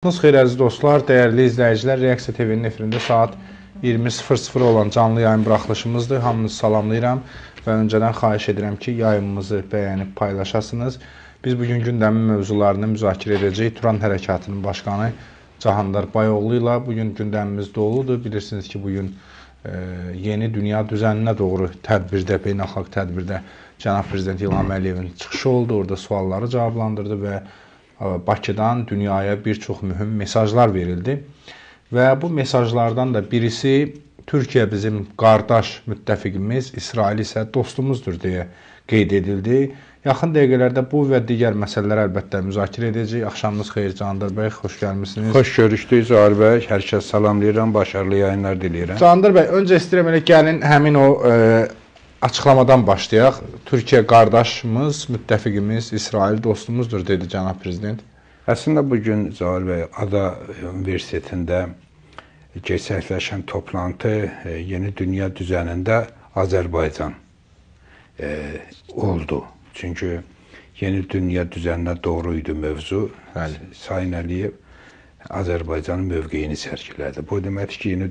Xeyir əziz dostlar, dəyərli izləyicilər, Reaksiya TV-nin efirində saat 20:00 olan canlı yayın buraxılışımızdır. Hamınızı salamlayıram və öncədən xahiş edirəm ki, yayımımızı bəyənib paylaşasınız. Biz bugün gündəmin mövzularını müzakirə edəcəyik. Turan Hərəkatının başqanı Cahandar Bayoğlu ilə bugün gündəmimiz doludur. Bilirsiniz ki, bugün yeni dünya düzəninə doğru tədbirdə, beynəlxalq tədbirdə Cənab Prezident İlham Əliyevin çıxışı oldu. Orada sualları cavablandırdı və Bakıdan dünyaya bir çox mühüm mesajlar verildi. Və bu mesajlardan da birisi Türkiyə bizim qardaş müttəfiqimiz, İsrail isə dostumuzdur deyə qeyd edildi. Yaxın dəqiqələrdə bu və digər məsələlər əlbəttə müzakirə edəcəyik. Axşamınız xeyir Cahandar bəy, xoş gəlmisiniz. Xoş görüşdük Zahir bəy. Hər kəs salamlayıram, başarılı yayınlar diləyirəm. Cahandar bəy, öncə istəyirəm elə gəlin həmin o açıqlamadan başlayaq. Türkiyə qardaşımız, müttəfiqimiz, İsrail dostumuzdur dedi cənab prezident. Əslində bugün Zahir bəy Ada Universitetində gerçəkləşən toplantı yeni dünya düzənində Azərbaycan oldu. Çünki yeni dünya düzəninə doğru idi mövzu. Sayın Əliyev Azərbaycanın mövqeyini sərgilədi. Bu deməkdir ki, yeni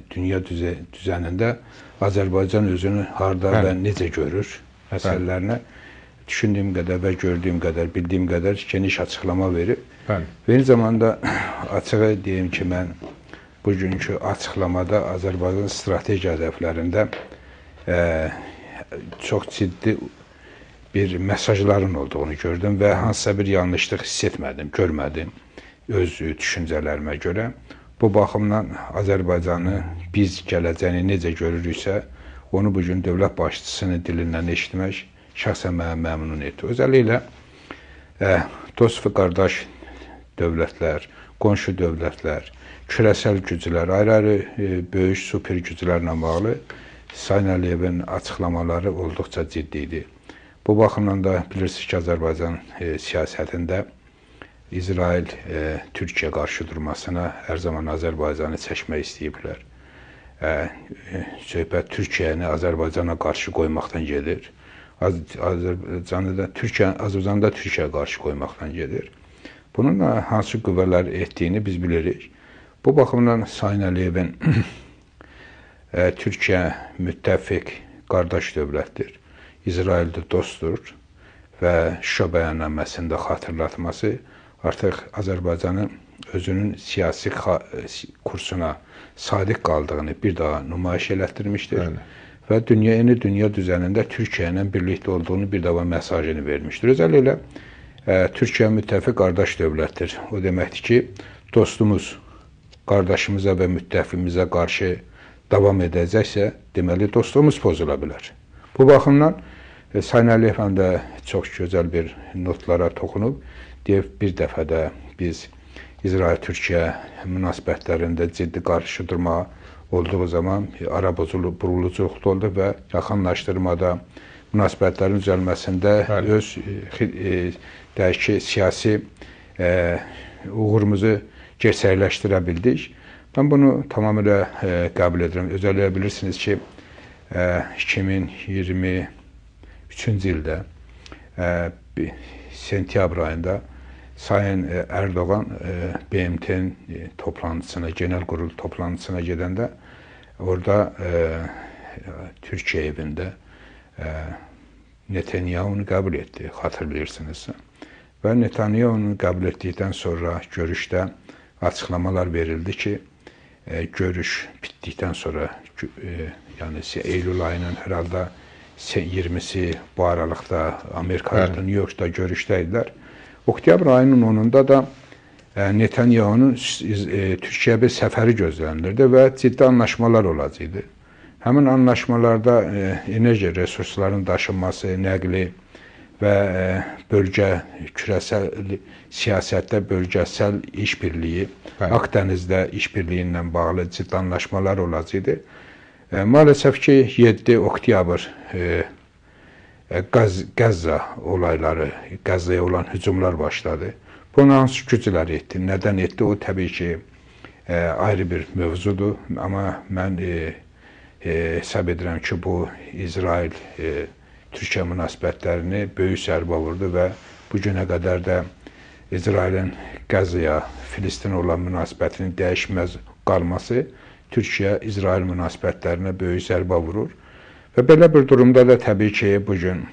dünya düzənində Azərbaycan özünü harda və necə görür məsələlərinə düşündüyüm qədər və gördüyüm qədər, bildiyim qədər geniş açıqlama verib. Və eyni zamanda açığı deyim ki, mən bugünkü açıqlamada Azərbaycan strateji hədəflərində çox ciddi bir mesajların olduğunu gördüm və hansısa bir yanlışlıq hiss etmədim, görmədim öz düşüncələrimə görə. Bu baxımdan Azərbaycanı biz gələcəyini necə görürüksə, onu bugün dövlət başçısının dilindən eşitmək şəxsən mənə məmnun etdi. Özəlliklə dost və qardaş dövlətlər, qonşu dövlətlər, küresel güclər, ayrı-ayrı böyük super güclərlə bağlı Sayın Əliyevin açıqlamaları olduqca ciddi idi. Bu baxımdan da bilirsiniz ki, Azərbaycan siyasətində İsrail Türkiyə qarşı durmasına hər zaman Azərbaycanı çəkmək istəyiblər. Söhbət Türkiyəni Azərbaycana qarşı qoymaqdan gedir. Azərbaycanda Türkiyəyə qarşı qoymaqdan gedir. Bununla hansı qüvvələr etdiyini biz bilirik. Bu baxımdan Sayın Əliyevin Türkiyə müttəfiq qardaş dövlətdir. İsraildə dostdur və Şuşa bəyannaməsində xatırlatması artıq Azərbaycanın özünün siyasi kursuna sadiq qaldığını bir daha nümayiş elətdirmişdir. Və yeni dünya düzənində Türkiyə ilə birlikdə olduğunu bir daha mesajını vermişdir. Özəlliklə Türkiyə müttəfiq qardaş dövlətdir. O deməkdir ki, dostumuz qardaşımıza və müttəfiqimizə qarşı davam edəcəksə, deməli dostluğumuz pozula bilər. Bu baxımdan Sayın Əliyev həm də çox gözəl bir notlara toxunub, deyib bir dəfə də biz İsrail-Türkiyə münasibətlərində ciddi qarşı durma olduğu zaman ara buruluculuqda oldu və yaxınlaşdırmada münasibətlərin düzəlməsində öz deyək ki, siyasi uğurumuzu gerçəkləşdirə bildik. Mən bunu tamamilə qəbul edirəm. Özəlliklə bilirsiniz ki, 2023-cü ildə sentyabr ayında Sayın Erdoğan BMT-nin toplantısına, genel kurul toplantısına gedəndə orada Türkiyə evində Netanyahunu qəbul etdi, xatırlayırsınızsa. Və Netanyahunu qəbul etdikdən sonra görüşdə açıqlamalar verildi ki, görüş bitdikdən sonra, yəni Eylül ayının hər halda 20'si bu aralıqda Amerika'da, New York'da görüşdəydilər. Oktyabr ayının 10'unda da Netanyahunun Türkiye'ye bir səfəri gözlənilirdi və ciddi anlaşmalar olacaqdı. Həmin anlaşmalarda enerji resurslarının daşınması, nəqli və küresel siyasətdə bölgesel işbirliği, Akdeniz'də işbirliği ilə bağlı ciddi anlaşmalar olacaqdı. Maalesef ki 7 oktyabr Qəzza olayları, Qəzzaya olan hücumlar başladı. Bunu hansı güclər etdi, nədən etdi? O təbii ki ayrı bir mövzudur. Amma mən hesab edirəm ki, bu İsrail-Türkiyə münasibətlərini böyük zərbə vurdu və bu günə qədər də İsrailin Qəzzaya, Filistinə olan münasibətinin dəyişməz qalması Türkiyə-İsrail münasibətlərinə böyük zərbə vurur. Və belə bir durumda da təbii ki, bugün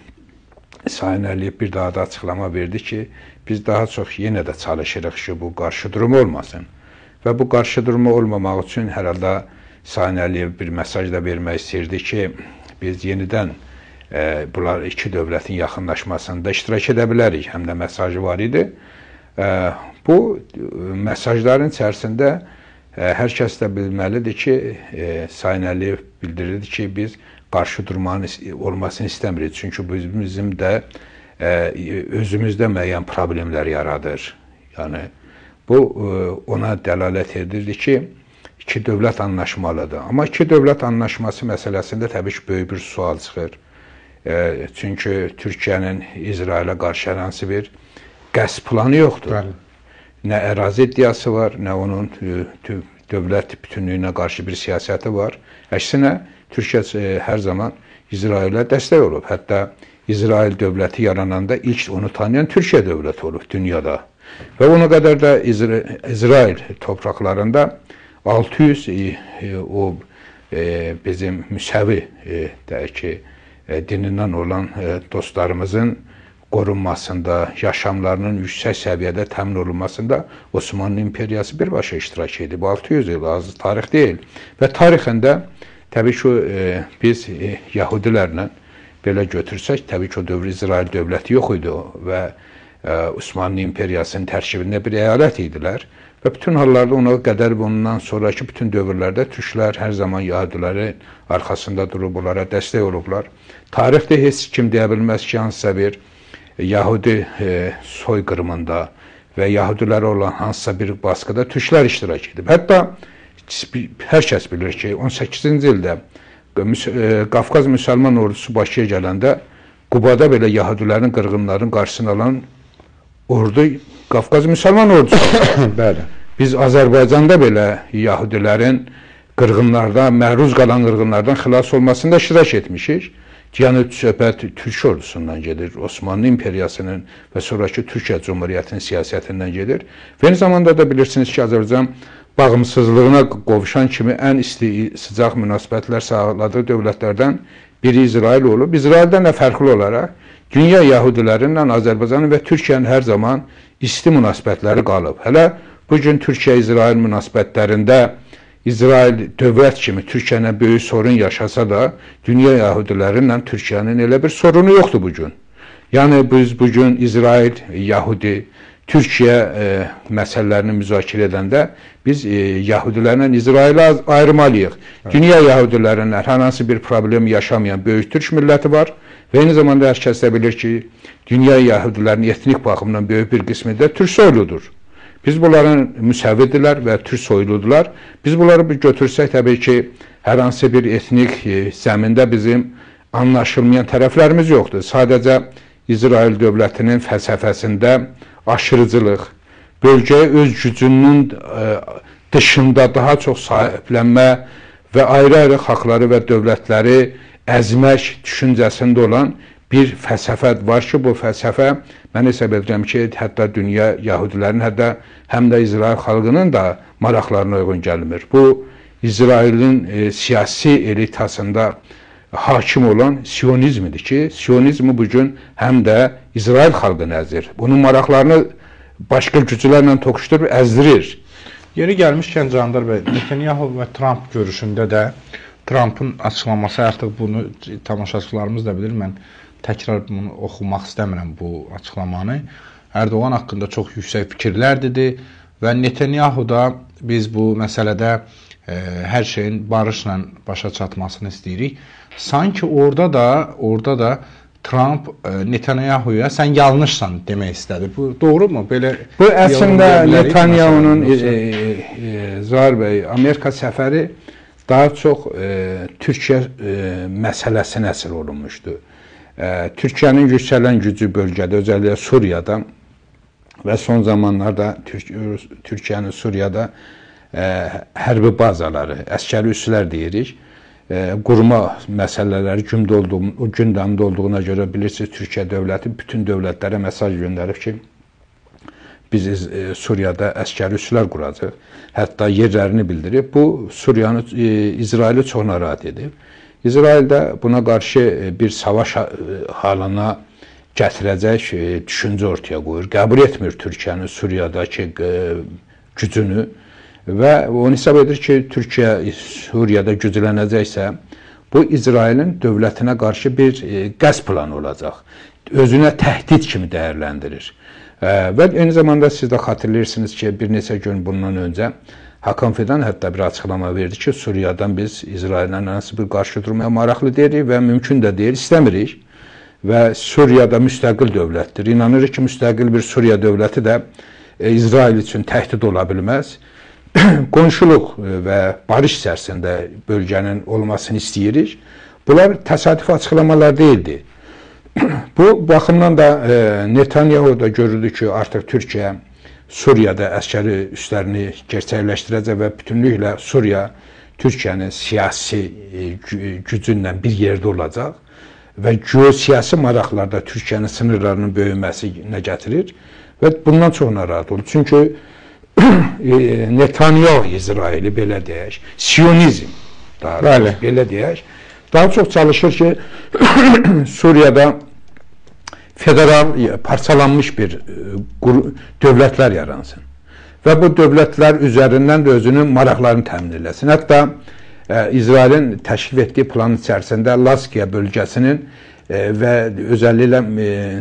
Sayın Əliyev bir daha da açıqlama verdi ki, biz daha çox yenə də çalışırıq ki, bu qarşıdurma olmasın. Və bu qarşıdurma olmamaq üçün hər halda Sayın Əliyev bir mesaj da vermək istəyirdi ki, biz yenidən bunlar iki dövlətin yaxınlaşmasında iştirak edə bilərik. Həm də mesajı var idi. Bu mesajların içərisində hər kəs də bilməlidir ki, Sayın Əliyev bildirirdi ki, biz qarşı durmanın olmasını istəmirik. Çünki bizim də özümüzdə müəyyən problemlər yaradır. Yəni, bu ona dəlalət edirdi ki, iki dövlət anlaşmalıdır. Amma iki dövlət anlaşması məsələsində təbii ki, böyük bir sual çıxır. Çünki Türkiyənin İsrailə qarşı hər hansı bir qəsd planı yoxdur. Bəli. Nə ərazi iddiası var, nə onun dövlət bütünlüyünə qarşı bir siyasəti var. Əksinə, Türkiyə hər zaman İsrailə dəstək olub. Hətta İsrail dövləti yarananda ilk onu tanıyan Türkiyə dövləti olub dünyada. Və ona qədər də İsrail torpaqlarında 600 bizim müsəvi dinindən olan dostlarımızın qorunmasında, yaşamlarının yüksək səviyyədə təmin olunmasında Osmanlı İmperiyası birbaşa iştirak edib. 600 il az tarix deyil. Və tarixində təbii ki, biz Yahudilərlə belə götürsək, təbii ki, o dövr İsrail dövləti yox idi və Osmanlı İmperiyasının tərkibində bir əyalət idilər. Və bütün hallarda ona qədər və ondan sonraki bütün dövrlərdə türklər hər zaman Yahudilərin arxasında durub, onlara dəstək olublar. Tarixdə heç kim deyə bilməz ki, hansısa bir Yahudi soyqırımında və Yahudilərə olan hansısa bir baskıda türklər iştirak edib. Hətta hər kəs bilir ki, 18-ci ildə Qafqaz müsəlman ordusu Bakıya gələndə Qubada belə Yahudilərin qırğınların qarşısını alan ordu Qafqaz müsəlman ordusu. Bəli. Biz Azərbaycanda belə Yahudilərin qırğınlardan, məruz qalan qırğınlardan xilas olmasında iştirak etmişik. Yəni, söhbət Türk ordusundan gedir, Osmanlı İmperiyasının və sonraki Türkiyə Cumhuriyyətinin siyasətindən gedir. Və eyni zamanda da bilirsiniz ki, Azərbaycan bağımsızlığına qovuşan kimi ən sıcaq münasibətlər sağladığı dövlətlərdən biri İsrail olub. İsraildən də fərqli olaraq dünya Yahudilərindən Azərbaycanın və Türkiyənin hər zaman isti münasibətləri qalıb. Hələ bugün Türkiyə-İsrail münasibətlərində İsrail dövlət kimi Türkiyəyə böyük sorun yaşasa da, dünya Yahudilərindən Türkiyənin elə bir sorunu yoxdur bugün. Yəni, biz bugün İsrail, Yahudi, Türkiyə məsələlərini müzakirə edəndə biz Yahudilərlə İsraili ayırmalıyıq. Dünya Yahudilərindən hər hansı bir problem yaşamayan böyük Türk milləti var və eyni zamanda hər kəs də bilir ki, dünya Yahudilərinin etnik baxımdan böyük bir qismi də türk soyludur. Biz bunların müsəvvidirlər və türk soyludular. Biz bunları götürsək, təbii ki, hər hansı bir etnik zəmində bizim anlaşılmayan tərəflərimiz yoxdur. Sadəcə İsrail dövlətinin fəlsəfəsində aşırıcılıq, bölgəyə öz gücünün dışında daha çox sahiblənmə və ayrı-ayrı xalqları və dövlətləri əzmək düşüncəsində olan bir fəlsəfə var ki, bu fəlsəfə mən hesab edirəm ki, hətta dünya Yahudilərin, hətta həm də İsrail xalqının da maraqlarına uyğun gəlmir. Bu, İsrailin siyasi elitasında hakim olan Siyonizmidir ki, Siyonizmi bugün həm də İsrail xalqını əzir. Bunun maraqlarını başqa güclərlə toqquşdurub əzdirir. Yeri gəlmişkən Candar bəy, Netanyahu və Trump görüşündə də Trump'ın açıqlaması, artıq bunu tamaşaçılarımız da bilir, mən təkrar bunu oxumaq istəmirəm bu açıqlamanı. Erdoğan haqqında çox yüksək fikirlər dedi və Netanyahu da biz bu məsələdə hər şeyin barışla başa çatmasını istəyirik. Sanki orada da Trump Netanyahu'ya sən yanlışsan demək istədi. Bu doğrumu? Bu əslində Netanyahunun Zahir bəy, Amerika səfəri daha çox Türkiyə məsələsinə əsr olunmuşdu. Türkiyənin yüksələn gücü bölgədə, özəlliklə Suriyada və son zamanlarda Türkiyənin Suriyada hərbi bazaları, əskəri üslər deyirik, qurma məsələləri gündəmdə olduğuna görə bilirsiniz, Türkiyə dövləti bütün dövlətlərə mesaj göndərib ki, biz Suriyada əskəri üslər quracaq. Hətta yerlərini bildirib. Bu Suriyanı, İsraili çox narahat edib. İsrail də buna qarşı bir savaş halına gətirəcək düşüncə ortaya qoyur. Qəbul etmir Türkiyənin Suriyadakı gücünü və onu hesab edir ki, Türkiyə Suriyada güclənəcəksə, bu İsrailin dövlətinə qarşı bir qəsd planı olacaq. Özünə təhdid kimi dəyərləndirir. Və eyni zamanda siz də xatırlayırsınız ki, bir neçə gün bundan öncə Hakan Fidan hətta bir açıqlama verdi ki, Suriyadan biz İsraillə hansı bir qarşı durmaya maraqlı deyirik və mümkün də deyil, istəmirik. Və Suriyada müstəqil dövlətdir. İnanırıq ki, müstəqil bir Suriya dövləti də İsrail üçün təhdid ola bilməz. Qonşuluq və barış içərisində bölgənin olmasını istəyirik. Bunlar təsadüfi açıqlamalar deyildi. Bu baxımdan da Netanyahu da görürdü ki, artıq Türkiyə Suriyada əskəri üslərini gerçəkləşdirəcək və bütünlüklə Suriya Türkiyənin siyasi gücündən bir yerdə olacaq və geosiyasi maraqlarda Türkiyənin sınırlarının böyüməsinə gətirir və bundan çox narahat olur. Çünki Netanyahu İsraili belə deyək, Siyonizm belə deyək, daha çox çalışır ki, Suriyada federal, parçalanmış bir dövlətlər yaransın və bu dövlətlər üzərindən də özünün maraqlarını təmin eləsin. Hətta İsrailin təşkil etdiyi planın içərisində Laskiya bölgəsinin və özəlliklə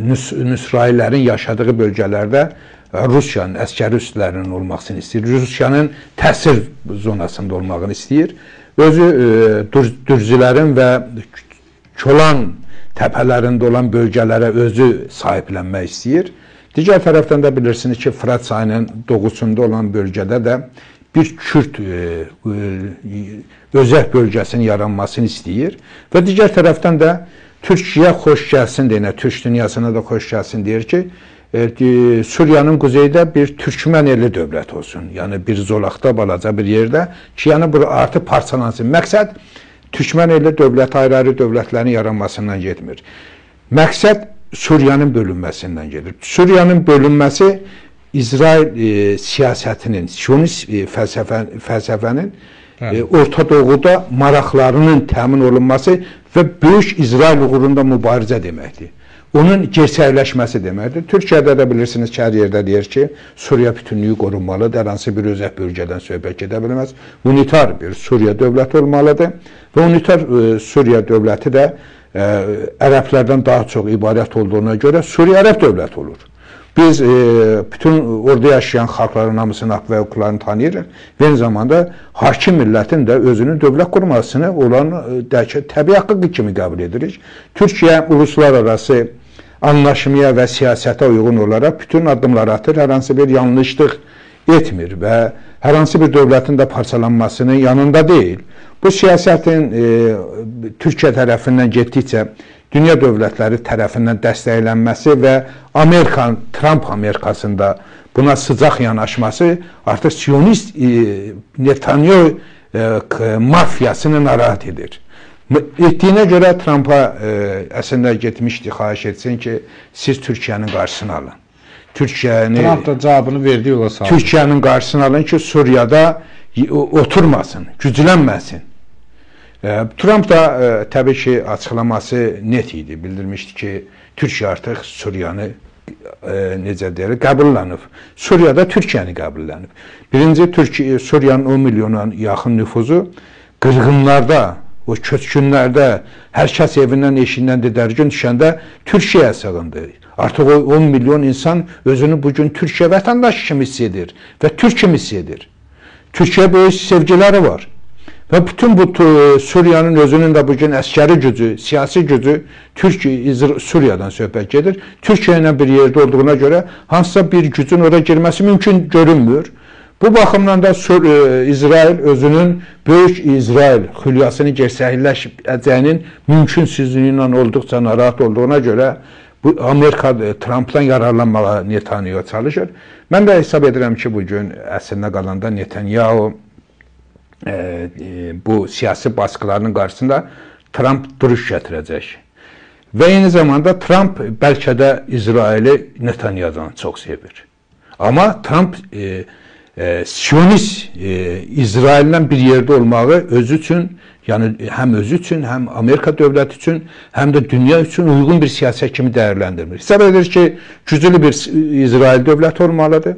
Nusraylərin yaşadığı bölgələrdə Rusiyanın əskəri üslərinin olmasını istəyir. Rusiyanın təsir zonasında olmağını istəyir. Özü Dürzilərin və Çolan təpələrində olan bölgələrə özü sahiblənmək istəyir. Digər tərəfdən də bilirsiniz ki, Fırat çayının doğusunda olan bölgədə də bir Kürd özəl bölgəsinin yaranmasını istəyir və digər tərəfdən də Türkiyə xoş gəlsin deyir, Türk dünyasına da xoş gəlsin deyir ki, Suriyanın quzeydə bir türkmən elli dövlət olsun. Yəni bir zolaqda, balaca bir yerdə ki, yəni bu artıq parçalansın. Məqsəd türkmən elli dövlət, ayrı-ayrı dövlətlərin yaranmasından getmir. Məqsəd Suriyanın bölünməsindən gedir. Suriyanın bölünməsi İsrail siyasətinin, Siyonist fəlsəfənin Orta Doğuda maraqlarının təmin olunması və böyük İsrail uğrunda mübarizə deməkdir. Onun gerçəkləşməsi deməkdir. Türkiyədə də bilirsiniz ki, hər yerdə deyir ki, Suriya bütünlüyü qorunmalıdır, hər hansı bir özəl bölgədən söhbət gedə bilməz. Unitar bir Suriya dövləti olmalıdır və unitar Suriya dövləti də ərəblərdən daha çox ibarət olduğuna görə Suriya ərəb dövləti olur. Biz bütün orada yaşayan xalqların hamısının haqq və hüquqlarını tanıyırıq və eyni zamanda hakim millətin də özünün dövlət qurmasını olan təbii haqqı kimi qəbul edirik. Türkiyə uluslararası anlaşmaya və siyasətə uyğun olaraq bütün addımlar atır, hər hansı bir yanlışlıq etmir və hər hansı bir dövlətin də parçalanmasının yanında deyil. Bu siyasətin Türkiyə tərəfindən getdikcə dünya dövlətləri tərəfindən dəstəklənməsi və Trump Amerikasında buna sıcaq yanaşması artıq Siyonist Netanyahu mafiyasını narahat edir. Etdiyinə görə Trump'a əslində getmişdi, xahiş etsin ki, siz Türkiyənin qarşısını alın. Trump da cavabını verdi yola saldı. Türkiyənin qarşısını alın ki, Suriyada oturmasın, güclənməsin. Trump da təbii ki, açıqlaması net idi. Bildirmişdi ki, Türkiyə artıq Suriyanı necə deyir, qəbullənib. Suriyada Türkiyəni qəbullənib. Birinci, Suriyanın 10 milyona yaxın nüfuzu qırğınlarda, o köçkünlərdə, hər kəs evindən, eşindən didərgin düşəndə Türkiyəyə sığındı. Artıq o 10 milyon insan özünü bugün Türkiyə vətəndaşı kimi hiss edir və Türk kimi hiss edir. Türkiyə böyük sevgiləri var. Və bütün bu Suriyanın özünün də bugün əskəri gücü, siyasi gücü Suriyadan söhbət gedir. Türkiyə ilə bir yerdə olduğuna görə hansısa bir gücün oraya girməsi mümkün görünmür. Bu baxımdan da İsrail özünün böyük İsrail xülyasını gerçəkləşəcəyinin mümkünsüzlüyü ilə olduqca narahat olduğuna görə bu Amerika Trump'dan yararlanmağa Netanyahu çalışır. Mən də hesab edirəm ki, bugün əslində qalanda Netanyahu bu siyasi baskılarının qarşısında Trump duruş gətirəcək. Və eyni zamanda Trump bəlkə də İsraili Netanyahu'dan çox sevir. Amma Trump Siyonist İsraillə bir yerdə olmağı özü üçün, yəni həm özü üçün, həm Amerika dövləti üçün, həm də dünya üçün uyğun bir siyasət kimi dəyərləndirmir. Hesab edir ki, güclü bir İsrail dövləti olmalıdır.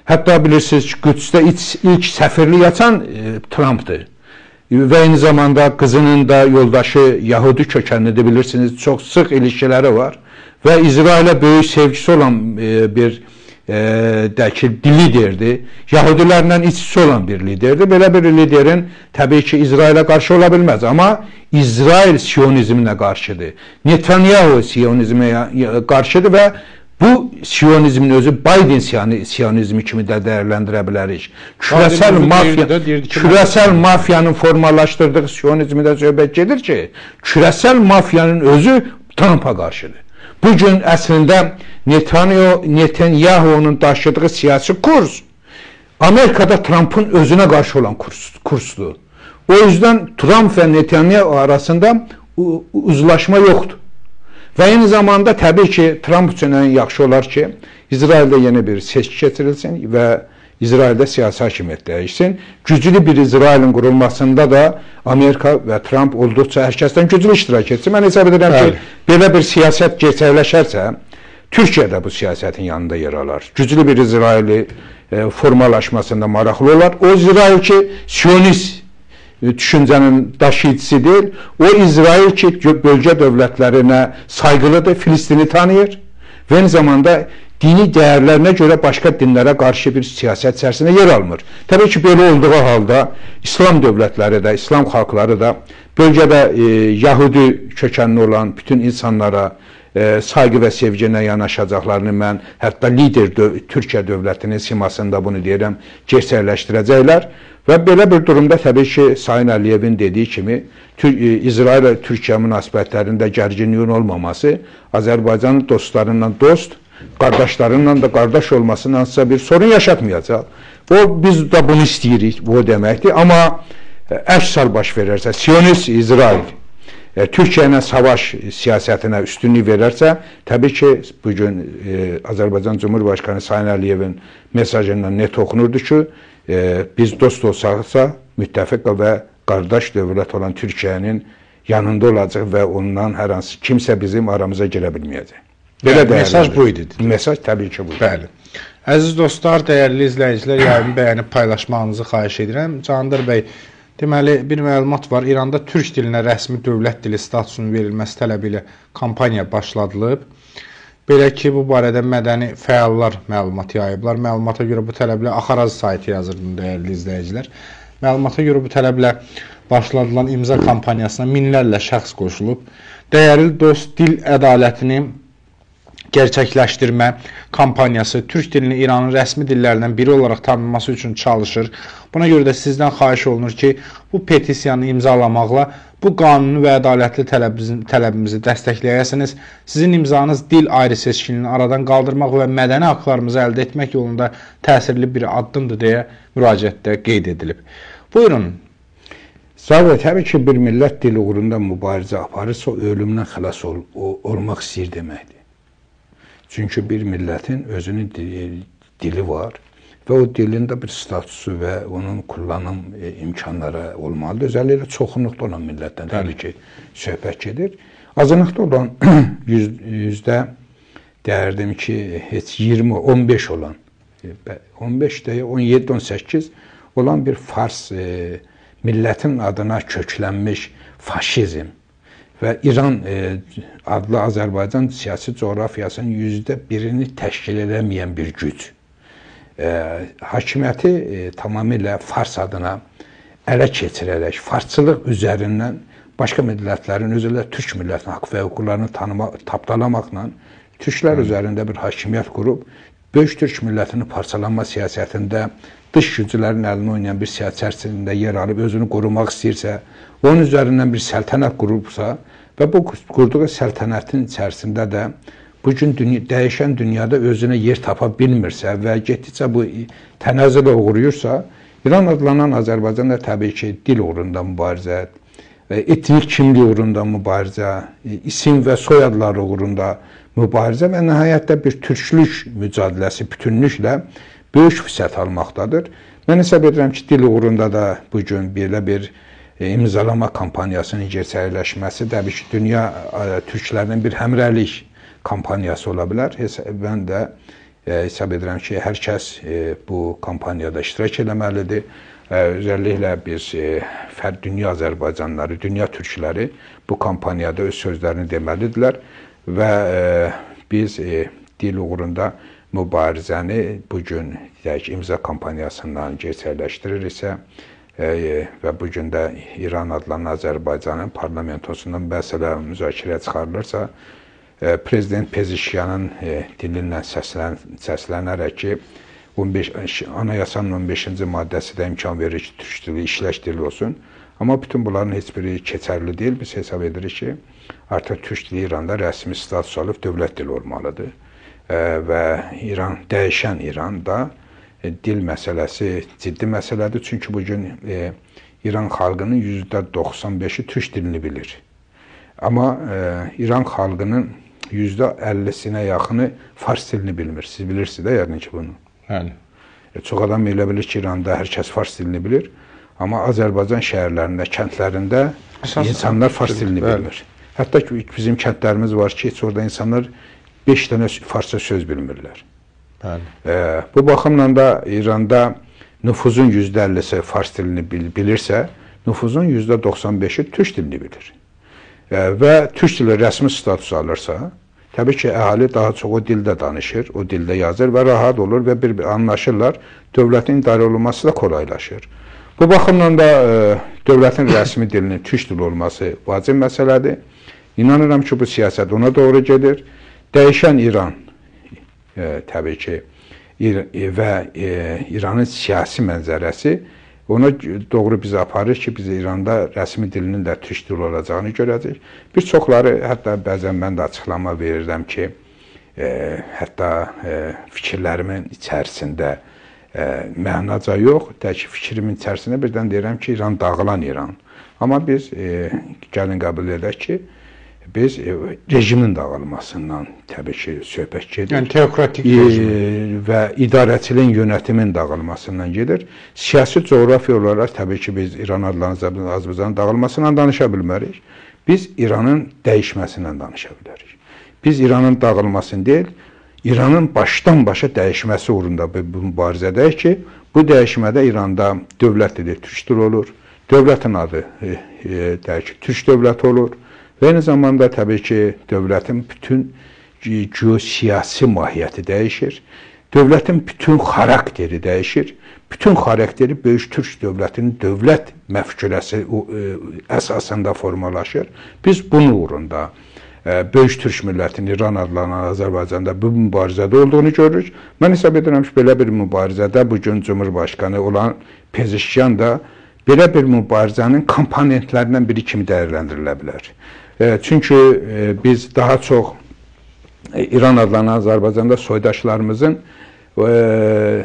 Hətta bilirsiniz, Qüdsdə ilk səfirlik açan Trump'dır. Və eyni zamanda qızının da yoldaşı Yahudi kökənlidir, bilirsiniz, çox sıx ilişkiləri var. Və İsrailə böyük sevgisi olan bir liderdir. Yahudilərlə iç-içə olan bir liderdir. Belə bir liderin təbii ki, İsrailə qarşı ola bilməz. Amma İsrail siyonizminə qarşıdır. Netanyahu siyonizminə qarşıdır və bu siyonizmin özü Biden siyonizmi kimi də dəyərləndirə bilərik. Küresel mafiyanın formalaşdırdığı siyonizmi də söhbət gedir ki, küresel mafiyanın özü Trump'a qarşıdır. Bugün əslində Netanyahu'nun daşıdığı siyasi kurs Amerika'da Trump'ın özünə qarşı olan kursdur. O yüzden Trump ve Netanyahu arasında uzlaşma yoxdur. Və eyni zamanda təbii ki, Trump üçün ən yaxşı olar ki, İsraildə yeni bir seçki keçirilsin və İsraildə siyasi hakimiyyət dəyişsin. Güclü bir İsrailin qurulmasında da Amerika və Trump olduqca hər kəsdən güclü iştirak etsin. Mən hesab edirəm ki, belə bir siyasət gerçəkləşərsə, Türkiyə də bu siyasətin yanında yer alar. Güclü bir İsraili formalaşmasında maraqlı olar. O İsrail ki, siyonist düşüncənin daşıyıcısı deyil. O İsrail ki, bölgə dövlətlərinə sayğılıdır, Filistini tanıyır və eyni zamanda dini dəyərlərinə görə başqa dinlərə qarşı bir siyasət içərisində yer almır. Təbii ki, belə olduğu halda İslam dövlətləri də, İslam xalqları da bölgədə Yahudi kökənli olan bütün insanlara sayğı və sevginə yanaşacaqlarını mən hətta lider Türkiyə dövlətinin simasında bunu deyirəm, gerçəkləşdirəcəklər. Və belə bir durumda təbii ki, Sayın Əliyevin dediyi kimi İsrail və Türkiyə münasibətlərində gərginliyin olmaması Azərbaycanın dostlarından dost, qardaşlarınla da qardaş olmasındansa bir sorun yaşatmayacaq. Biz də bunu istəyirik, bu deməkdir. Amma əks-sal baş verərsə, Siyonist İsrail Türkiyə ilə savaş siyasətinə üstünlük verərsə, təbii ki, bugün Azərbaycan Cumhurbaşkanı Sayın Əliyevin mesajından net oxunurdu ki, biz dost olsaqsa, müttəfiq və qardaş dövlət olan Türkiyənin yanında olacaq və ondan hər hansı kimsə bizim aramıza girə bilməyəcək. Mesaj bu idi. Mesaj təbii ki, bu idi. Bəli. Əziz dostlar, dəyərli izləyicilər, yayını bəyənib paylaşmağınızı xahiş edirəm. Candır bəy, deməli, bir məlumat var. İranda türk dilinə rəsmi dövlət dili statusunun verilməsi tələbi ilə kampaniya başladılıb. Belə ki, bu barədə mədəni fəallar məlumat yayıblar. Məlumata görə bu tələblə Axaraz saytı yazırdım, dəyərli izləyicilər. Məlumata görə bu tələblə başladılan imza kampaniyasına minlərlə şəxs qoşulub. Dəyərli dost, dil ədalətini gerçəkləşdirmə kampaniyası türk dilini İranın rəsmi dillərindən biri olaraq tanınması üçün çalışır. Buna görə də sizdən xahiş olunur ki, bu petisiyanı imzalamaqla bu qanuni və ədalətli tələbimizi dəstəkləyəsiniz. Sizin imzanız dil ayrı seçkilini aradan qaldırmaq və mədəni haqlarımızı əldə etmək yolunda təsirli bir addımdır deyə müraciətdə qeyd edilib. Buyurun. Sağ ol, təbii ki, bir millət dili uğrunda mübarizə aparırsa, ölümdən xilas olmaq istəyir deməkdir. Çünki bir millətin özünün dili var və o dilin də bir statusu və onun kullanım imkanları olmalıdır. Özəlliklə çoxunluqda olan millətdən təbii ki, söhbət gedir. Azınlıqda olan yüzdə deyərdim ki, heç 20-15 olan, 15 deyə 17-18 olan bir fars millətin adına köklənmiş faşizm və İran adlı Azərbaycan siyasi coğrafiyasının %1-ni təşkil edəməyən bir güc. Hakimiyyəti tamamilə fars adına ələ keçirərək, farsçılıq üzərindən başqa millətlərin, özələ türk millətinin haqq və hüquqlarını tapdalamaqla türklər üzərində bir hakimiyyət qurub, böyük türk millətinin parçalanma siyasətində dış güclərin əlini oynayan bir siyasət çərçivəsində yer alıb, özünü qorumaq istəyirsə, onun üzərindən bir səltənət qurubsa və bu qurduğu səltənətin içərisində də bugün dəyişən dünyada özünə yer tapa bilmirsə və getdikcə bu tənəzzülə uğrayırsa, İran adlanan Azərbaycanda təbii ki, dil uğrunda mübarizə, etnik kimlik uğrunda mübarizə, isim və soyadlar uğrunda mübarizə və nəhayətdə bir türklük mücadiləsi bütünlüklə böyük fürsət almaqdadır. Mən hesab edirəm ki, dil uğrunda da bugün belə bir imzalama kampaniyasının gerçəkləşməsi təbii ki, dünya türklərinin bir həmrəylik kampaniyası ola bilər. Mən də hesab edirəm ki, hər kəs bu kampaniyada iştirak eləməlidir. Özelliklə biz dünya Azərbaycanlıları, dünya türkləri bu kampaniyada öz sözlərini deməlidirlər və biz dil uğrunda mübarizəni bugün imza kampaniyasından gerçəkləşdiririksə və bugün də İran adlanan Azərbaycanın parlamentosundan məsələ müzakirəyə çıxarılırsa, Prezident Pezişkiyanın dilindən səslənərək ki, anayasanın 15-ci maddəsi də imkan verir ki, türk dili işləş dili olsun. Amma bütün bunların heç biri keçərli deyil. Biz hesab edirik ki, artıq türk dili İranda rəsmi status alıb dövlət dili olmalıdır. Və dəyişən İranda dil məsələsi ciddi məsələdir. Çünki bugün İran xalqının %95-i türk dilini bilir. Amma İran xalqının %50-sinə yaxını fars dilini bilmir. Siz bilirsiniz də yəqin ki bunu. Bəli. Çox adam elə bilir ki, İranda hər kəs fars dilini bilir. Amma Azərbaycan şəhərlərində, kəndlərində insanlar fars dilini bilmir. Hətta ki, bizim kəndlərimiz var ki, orada insanlar 5 dənə farsça söz bilmirlər. Bəli. Bu baxımla da İranda nüfuzun %50-si fars dilini bilirsə, nüfuzun %95-i türk dilini bilir. Və türk dili rəsmi status alırsa, təbii ki, əhali daha çox o dildə danışır, o dildə yazır və rahat olur və bir-bir anlaşırlar, dövlətin idarə olunması da kolaylaşır. Bu baxımdan da dövlətin rəsmi dilinin türk dili olması vacib məsələdir. İnanıram ki, bu siyasət ona doğru gedir. Dəyişən İran, təbii ki, və İranın siyasi mənzərəsi ona doğru bizi aparır ki, biz İranda rəsmi dilinin də türk dili olacağını görəcək. Bir çoxları, hətta bəzən mən də açıqlama verirəm ki, hətta fikirlərimin içərisində mənaca yox, tək fikrimin içərisində birdən deyirəm ki, İran dağılan İran. Amma biz gəlin qəbul edək ki, biz rejimin dağılmasından təbii ki, söhbət gedir. Yəni teokratik rejim və idarəçiliyin, yönətimin dağılmasından gedir. Siyasi coğrafiya olaraq təbii ki, biz İran adlanan Azərbaycanın dağılmasından danışa bilmərik. Biz İranın dəyişməsindən danışa bilərik. Biz İranın dağılmasını deyil, İranın başdan başa dəyişməsi uğrunda bu mübarizədəyik ki, bu dəyişmədə İranda dövlət dili türk dili olur, dövlətin adı türk dövləti olur. Və eyni zamanda təbii ki, dövlətin bütün geosiyasi mahiyyəti dəyişir. Dövlətin bütün xarakteri dəyişir. Bütün xarakteri böyük türk dövlətinin dövlət məfkürəsi əsasında formalaşır. Biz bunun uğrunda böyük türk millətinin İran adlanan Azərbaycanda bu mübarizədə olduğunu görürük. Mən hesab edirəm ki, belə bir mübarizədə bugün Cumhurbaşqanı olan Pezişkiyan da belə bir mübarizənin komponentlərindən biri kimi dəyərləndirilə bilər. Çünki biz daha çox İran adlanan Azərbaycanda soydaşlarımızın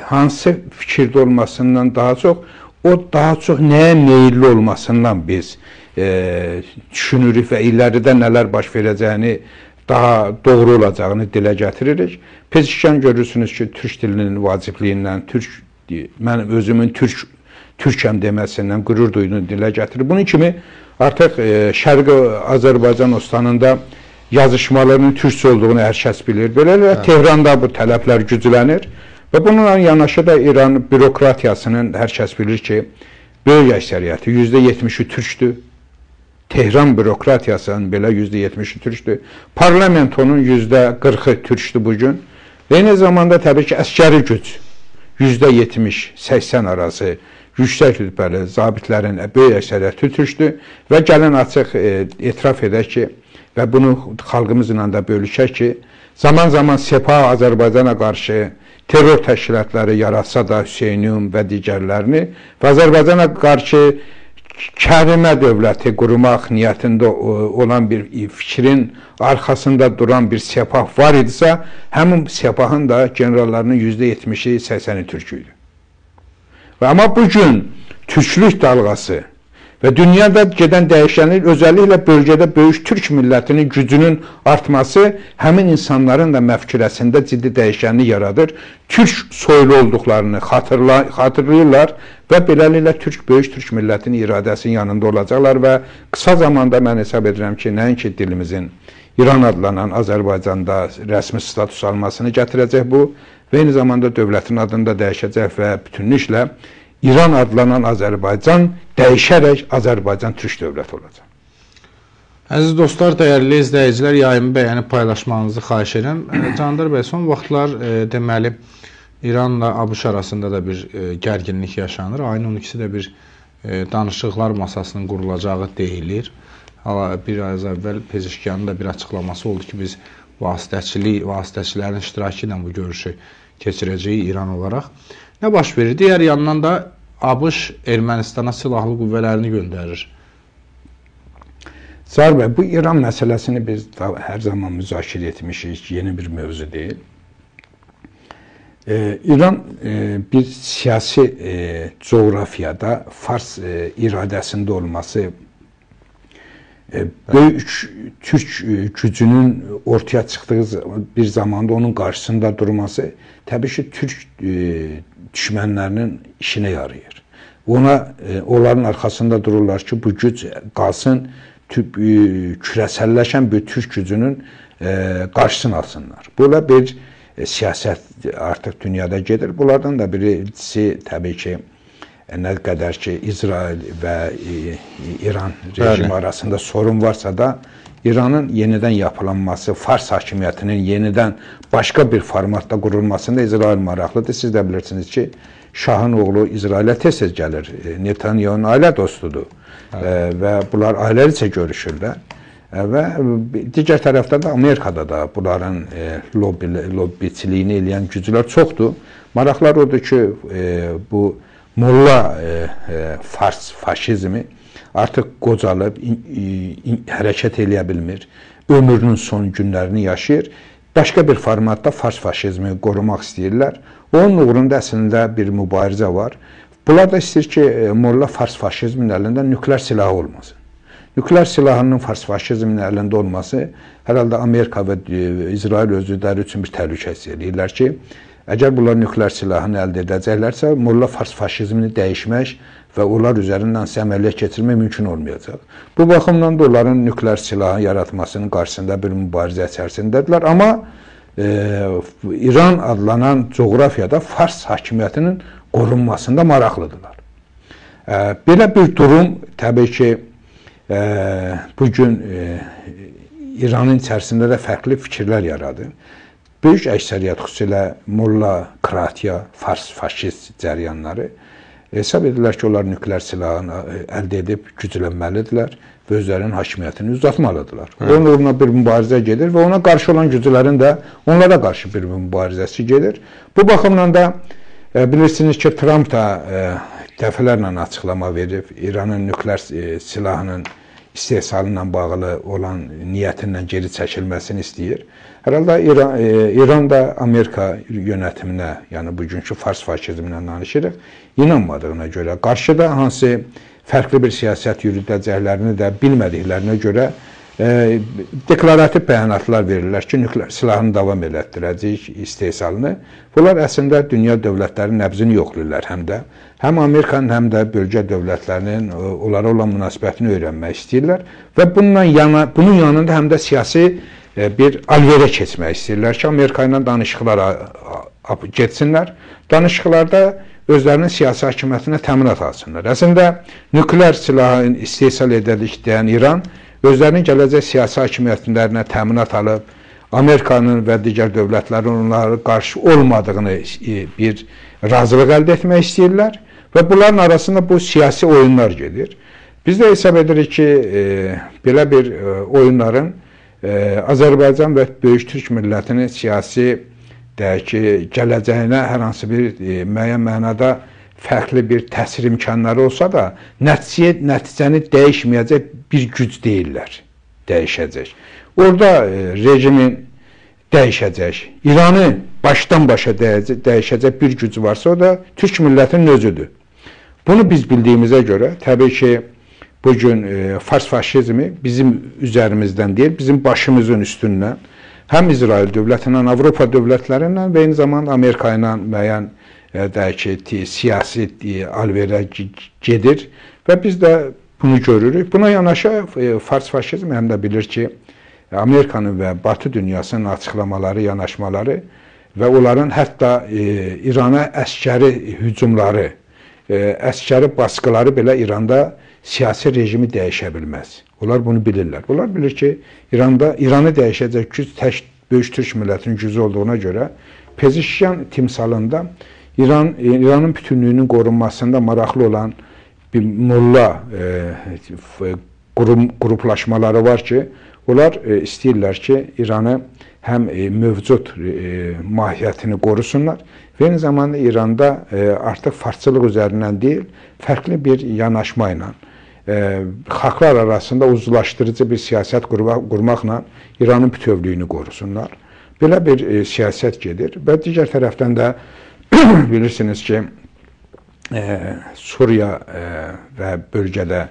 hansı fikirdə olmasından daha çox, o daha çox nəyə meyilli olmasından biz düşünürük və illəridə nələr baş verəcəyini, daha doğru olacağını dilə gətiririk. Pezişkiyan görürsünüz ki, türk dilinin vacibliyindən, mən özümün türkəm deməsindən qürur duyduğunu dilə gətirir. Bunun kimi artıq Şərqi Azərbaycan ostanında yazışmalarının türkçə olduğunu hər kəs bilir. Beləliklə, Tehranda bu tələblər güclənir və bununla yanaşı da İran bürokratiyasının hər kəs bilir ki, böyük əksəriyyəti, %70-i türkdür. Tehran bürokratiyasının belə %70-i türkdür. Parlamentonun %40-ı türkdür bugün. Eyni zamanda təbii ki, əskəri güc %70-80 arası yüksək rütbəli zabitlərin böyük əksəriyyəti türkdür və gəlin açıq etiraf edək ki, və bunu xalqımızla da bölüşək ki, zaman-zaman Sepah Azərbaycana qarşı terror təşkilatları yaratsa da Hüseyniyum və digərlərini və Azərbaycana qarşı kərimə dövləti qurmaq niyyətində olan bir fikrin arxasında duran bir Sepah var idisə, həmin Sepahın da generallarının %70-i 80-i türk idi. Amma bugün türklük dalğası Və dünyada gedən dəyişənlik, özəlliklə bölgədə böyük türk millətinin gücünün artması həmin insanların da məfkürəsində ciddi dəyişənlik yaradır. Türk soylu olduqlarını xatırlayırlar və beləliklə böyük türk millətinin iradəsinin yanında olacaqlar və qısa zamanda mən hesab edirəm ki, nəinki dilimizin İran adlanan Azərbaycanda rəsmi status almasını gətirəcək bu və eyni zamanda dövlətin adını da dəyişəcək və bütünlüklə İran adlanan Azərbaycan dəyişərək Azərbaycan türk dövləti olacaq. Əziz dostlar, dəyərli izləyicilər, yayımı bəyənib paylaşmanızı xahiş edirəm. Candar bəy, son vaxtlar deməli İranla ABŞ arasında da bir gərginlik yaşanır. Ayın 12-si də bir danışıqlar masasının qurulacağı deyilir. Bir ay əvvəl Pezeşkiyanın da bir açıqlaması oldu ki, biz vasitəçilərin iştirakı ilə bu görüşü keçirəcəyik İran olaraq. Nə baş verir? Digər yandan da ABŞ Ermənistana silahlı qüvvələrini göndərir. Zahir bəy, bu İran məsələsini biz hər zaman müzakirə etmişik, yeni bir mövzu deyil. İran bir siyasi coğrafiyada Fars iradəsində olması, böyük türk gücünün ortaya çıxdığı bir zamanda onun qarşısında durması təbii ki, türk düşmənlərinin işinə yarayır. Onların arxasında dururlar ki, bu güc qalsın, kürəsəlləşən bir türk gücünün qarşısını alsınlar. Belə bir siyasət artıq dünyada gedir. Bunlardan da birisi təbii ki, nə qədər ki, İsrail və İran rejimi arasında sorun varsa da, İranın yenidən yapılanması, Fars hakimiyyətinin yenidən başqa bir formatda qurulmasında İsrail maraqlıdır. Siz də bilirsiniz ki, Şahın oğlu İsrailə tez-tez gəlir. Netanyahunun ailə dostudur və bunlar ailəlicə görüşürlər. Və digər tərəfdə də Amerikada da bunların lobbiçiliyini eləyən güclər çoxdur. Maraqlar odur ki, bu molla Fars faşizmi artıq qocalıb, hərəkət eləyə bilmir, ömrünün son günlərini yaşayır. Başqa bir formatda Fars faşizmi qorumaq istəyirlər. Onun uğrunda əslində bir mübarizə var. Bunlar da istəyir ki, molla Fars faşizminin əlində nükleer silahı olmasın. Nükleer silahının Fars faşizminin əlində olması hər halda Amerika və İsrail özləri üçün bir təhlükə hiss edirlər ki, əgər bunlar nükleer silahını əldə edəcəklərsə, molla Fars faşizmini dəyişmək və onlar üzərindən əməliyyat keçirmək mümkün olmayacaq. Bu baxımdan da onların nükleer silahı yaratmasının qarşısında bir mübarizə içərisindədirlər. Amma İran adlanan coğrafiyada Fars hakimiyyətinin qorunmasında maraqlıdırlar. Belə bir durum təbii ki, bugün İranın içərisində də fərqli fikirlər yaradır. Böyük əksəriyyət xüsusilə Molla Kratiya, Fars faşist cəryanları hesab edirlər ki, onlar nükleer silahını əldə edib güclənməlidirlər və özlərinin hakimiyyətini uzatmalıdırlar. Onun uğruna bir mübarizə gedir və ona qarşı olan güclərin də onlara qarşı bir mübarizəsi gedir. Bu baxımdan da bilirsiniz ki, Trump da dəfələrlə açıqlama verib, İranın nükleer silahının istehsalı ilə bağlı olan niyyətindən geri çəkilməsini istəyir. Hər halda İran da Amerika yönətiminə, yəni bugünkü Fars faşizminə danışırıq, inanmadığına görə, qarşıda hansı fərqli bir siyasət yürüdəcəklərini də bilmədiklərinə görə deklarativ bəyanatlar verirlər ki, nükleer silahını davam elətdirəcək istehsalını. Bunlar əslində dünya dövlətlərinin nəbzini yoxlayırlar həm Amerikanın, həm də bölgə dövlətlərinin onlara olan münasibətini öyrənmək istəyirlər və bunun yanında həm də siyasi bir alverə keçmək istəyirlər ki, Amerika ilə danışıqlara getsinlər. Danışıqlarda özlərinin siyasi hakimiyyətinə təminat alsınlar. Əslində, nükleer silahı istehsal edildik deyən İran, özlərinin gələcək siyasi hakimiyyətlərinə təminat alıb, Amerikanın və digər dövlətlərin onlara qarşı olmadığını bir razılıq əldə etmək istəyirlər və bunların arasında bu siyasi oyunlar gedir. Biz də hesab edirik ki, belə bir oyunların Azərbaycan və böyük türk millətinin siyasi gələcəyinə hər hansı bir müəyyən mənada fərqli bir təsir imkanları olsa da, nəticəni dəyişməyəcək bir güc deyirlər, dəyişəcək. Orada rejimin dəyişəcək, İranı başdan başa dəyişəcək bir güc varsa, o da türk millətinin özüdür. Bunu biz bildiyimizə görə, təbii ki, bugün fars faşizmi bizim üzerimizden değil, bizim başımızın üstündən həm İsrail dövlətindən, Avropa dövlətlərindən və eyni zamanda Amerika ilə müəyyən siyasi alverə gedir və biz də bunu görürük. Buna yanaşa fars faşizmi həm də bilir ki, Amerikanın və Batı dünyasının açıqlamaları, yanaşmaları və onların hətta İrana əskəri hücumları, əskəri baskıları belə İranda siyasi rejimi dəyişə bilməz. Onlar bunu bilirlər. Onlar bilir ki, İranı dəyişəcək güc tək böyük türk millətinin gücü olduğuna görə Pezişyan timsalında İranın bütünlüyünün qorunmasında maraqlı olan bir molla qruplaşmaları var ki, onlar istəyirlər ki, İranı həm mövcud mahiyyətini qorusunlar və eyni zamanda İranda artıq farsçılıq üzərindən deyil, fərqli bir yanaşma ilə xalqlar arasında uzlaşdırıcı bir siyasət qurmaqla İranın bütövlüyünü qorusunlar. Belə bir siyasət gedir və digər tərəfdən də bilirsiniz ki, Suriya və bölgədə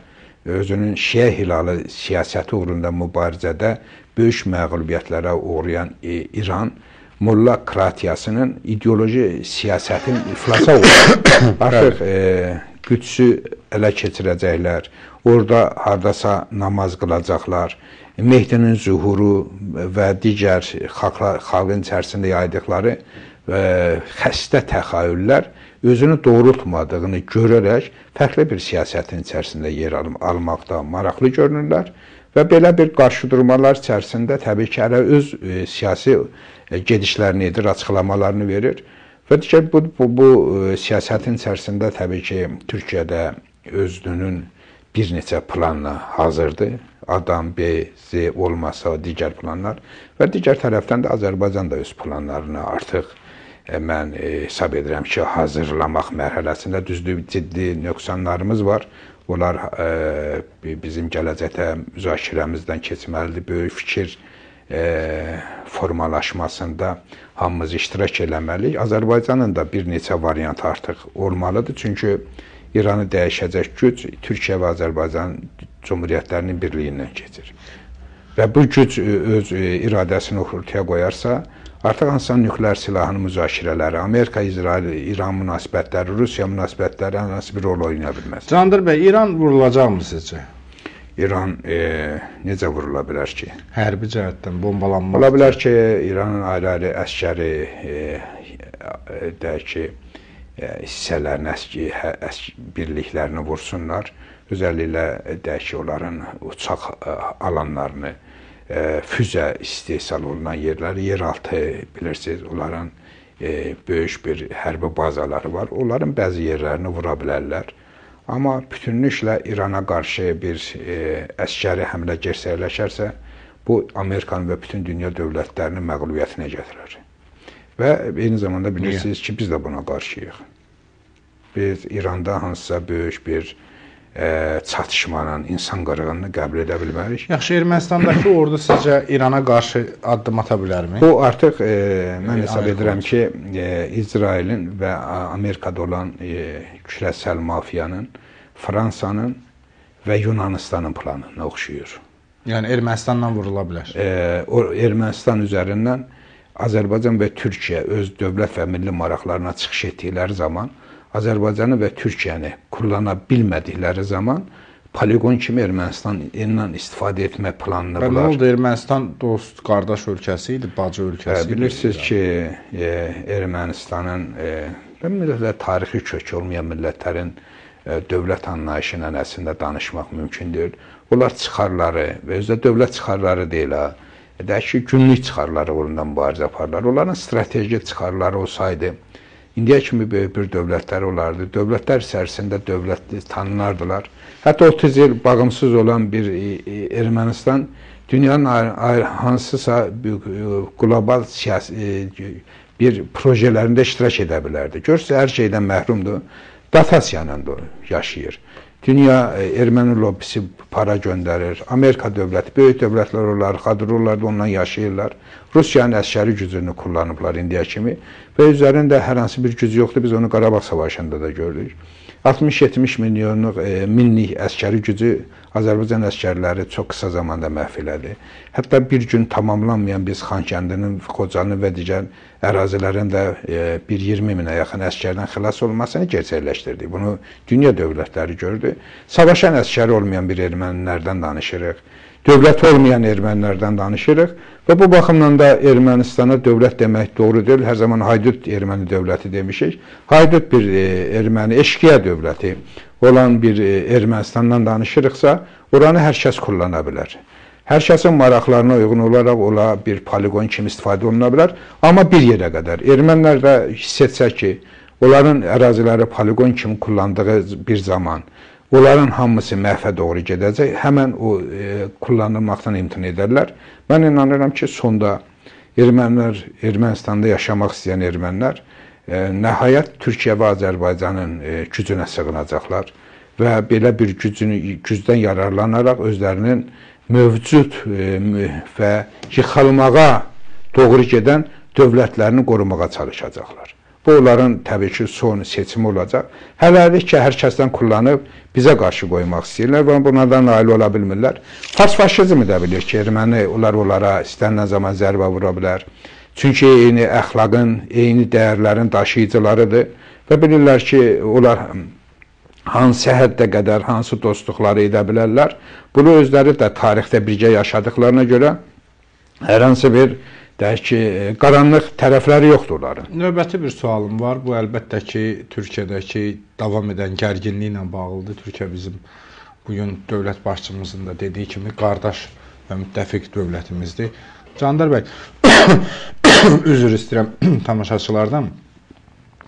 özünün Şiə hilalı siyasəti uğrunda mübarizədə böyük məğlubiyyətlərə uğrayan İran molla kratiyasının ideoloji siyasətin iflasa uğrayan artıq gücsü ələ keçirəcəklər, orada hardasa namaz qılacaqlar, Mehdinin zuhuru və digər xalqın içərisində yaydıqları xəstə təxayüllər özünü doğrultmadığını görərək fərqli bir siyasətin içərisində yer almaqda maraqlı görünürlər və belə bir qarşıdurmalar içərisində təbii ki, hələ öz siyasi gedişlərini edir, açıqlamalarını verir və digər bu siyasətin içərisində təbii ki, Türkiyədə özünün bir neçə planla hazırdır. Adam, B, Z olmasa digər planlar və digər tərəfdən də Azərbaycan da öz planlarını artıq mən hesab edirəm ki, hazırlamaq mərhələsində düzdür, ciddi nöqsanlarımız var. Onlar bizim gələcəkdə müzakirəmizdən keçməlidir. Böyük fikir formalaşmasında hamımız iştirak eləməliyik. Azərbaycanın da bir neçə variant artıq olmalıdır. Çünki İranı dəyişəcək güc Türkiyə və Azərbaycan Cumhuriyyətlərinin birliyindən keçir. Və bu güc öz iradəsini ortaya qoyarsa, artıq hansısa nükleer silahın müzakirələri, Amerika-İsrail, İran münasibətləri, Rusiya münasibətləri hansı bir rol oynaya bilməz. Candır bəy, İran vurulacaqmı sizcə? İran necə vurula bilər ki? Hərbi cəhətdən bombalanmaq. Ola bilər ki, İranın ayrı-ayrı əskəri deyək ki, hissələrini, birliklərini vursunlar. Özəlliklə deyək ki, onların uçaq alanlarını, füzə istehsal olunan yerləri, yeraltı bilirsiniz, onların böyük bir hərbi bazaları var. Onların bəzi yerlərini vura bilərlər. Amma bütünlüklə İrana qarşı bir əskəri həmlə gerçəkləşərsə, bu Amerikanın və bütün dünya dövlətlərinin məğlubiyyətinə gətirər. Və eyni zamanda bilirsiniz ki, biz də buna qarşıyıq. Biz İranda hansısa böyük bir çatışmanın, insan qırğınını qəbul edə bilmərik. Yaxşı, Ermənistandakı ordu sizcə İrana qarşı addım ata bilərmi? Bu artıq mən hesab edirəm ki, İsrailin və Amerikada olan küresel mafiyanın, Fransanın və Yunanistanın planına oxşuyur. Yəni Ermənistandan vurula bilər. Ermənistan üzərindən Azərbaycan və Türkiyə öz dövlət və milli maraqlarına çıxış etdikləri zaman, Azərbaycanı və Türkiyəni kullana bilmədikləri zaman poligon kimi Ermənistan ilə istifadə etmək planını bular. Nə oldu? Ermənistan dost, qardaş ölkəsi idi, bacı ölkəsi idi. Bilirsiniz ki, Ermənistanın tarixi kökü olmayan millətlərin dövlət anlayışı ilə əslində danışmaq mümkün deyil. Onlar çıxarları və özdə dövlət çıxarları deyil, deyək ki, günlük çıxarları uğrunda mübarizə aparırlar. Onların strateji çıxarları olsaydı, indiyə kimi böyük bir dövlətləri olardı. Dövlətlər içərisində dövlət tanınardılar. Hətta 30 il bağımsız olan bir Ermənistan dünyanın hansısa qlobal bir projelərində iştirak edə bilərdi. Görsə, hər şeydən məhrumdur. Datasiyanla da yaşayır. Dünya erməni lobisi para göndərir. Amerika dövləti, böyük dövlətlər olar, qadrollar da ondan yaşayırlar. Rusiyanın əskəri gücünü kullanıblar indiyə kimi və üzərində hər hansı bir güc yoxdur. Biz onu Qarabağ Savaşında da gördük. 60-70 milyonluq minlik əskəri gücü Azərbaycan əskərləri çox qısa zamanda məhv elədi. Hətta bir gün tamamlanmayan biz Xankəndinin, Xocalı və digər ərazilərin də bir 20 minə yaxın əskərdən xilas olmasını gerçəkləşdirdik. Bunu dünya dövlətləri gördü. Savaşan əskəri olmayan bir ermənilərdən danışırıq. Dövlət olmayan ermənilərdən danışırıq və bu baxımdan da Ermənistana dövlət demək doğru deyil. Hər zaman haydut erməni dövləti demişik. Haydut bir erməni eşkıya dövləti olan bir Ermənistandan danışırıqsa, oranı hər kəs kullana bilər. Hər kəsin maraqlarına uyğun olaraq ola bir poligon kimi istifadə oluna bilər. Amma bir yerə qədər. Ermənilər də hiss etsə ki, onların əraziləri poligon kimi kullandığı bir zaman onların hamısı məhvə doğru gedəcək, həmən o kullanılmaqdan imtina edərlər. Mən inanıram ki, sonda ermənilər, Ermənistanda yaşamaq istəyən ermənilər nəhayət Türkiyə və Azərbaycanın gücünə sığınacaqlar və belə bir gücdən yararlanaraq özlərinin mövcud və yıxılmağa doğru gedən dövlətlərini qorumağa çalışacaqlar. Bu, onların təbii ki, son seçimi olacaq. Hələlik ki, hər kəsdən kullanıb bizə qarşı qoymaq istəyirlər və bunlardan nail ola bilmirlər. Fars-faşizmi də bilir ki, erməni onlara istənilən zaman zərbə vura bilər. Çünki eyni əxlaqın, eyni dəyərlərin daşıyıcılarıdır və bilirlər ki, onlar hansı həddə qədər, hansı dostluqları edə bilərlər. Bunu özləri də tarixdə birgə yaşadıqlarına görə hər hansı bir deyək ki, qaranlıq tərəfləri yoxdur onların. Növbəti bir sualım var. Bu, əlbəttə ki, Türkiyədəki davam edən gərginliklə bağlıdır. Türkiyə bizim bugün dövlət başçımızın da dediyi kimi qardaş və müttəfiq dövlətimizdir. Candar bəy, üzr istəyirəm tamaşaçılardan.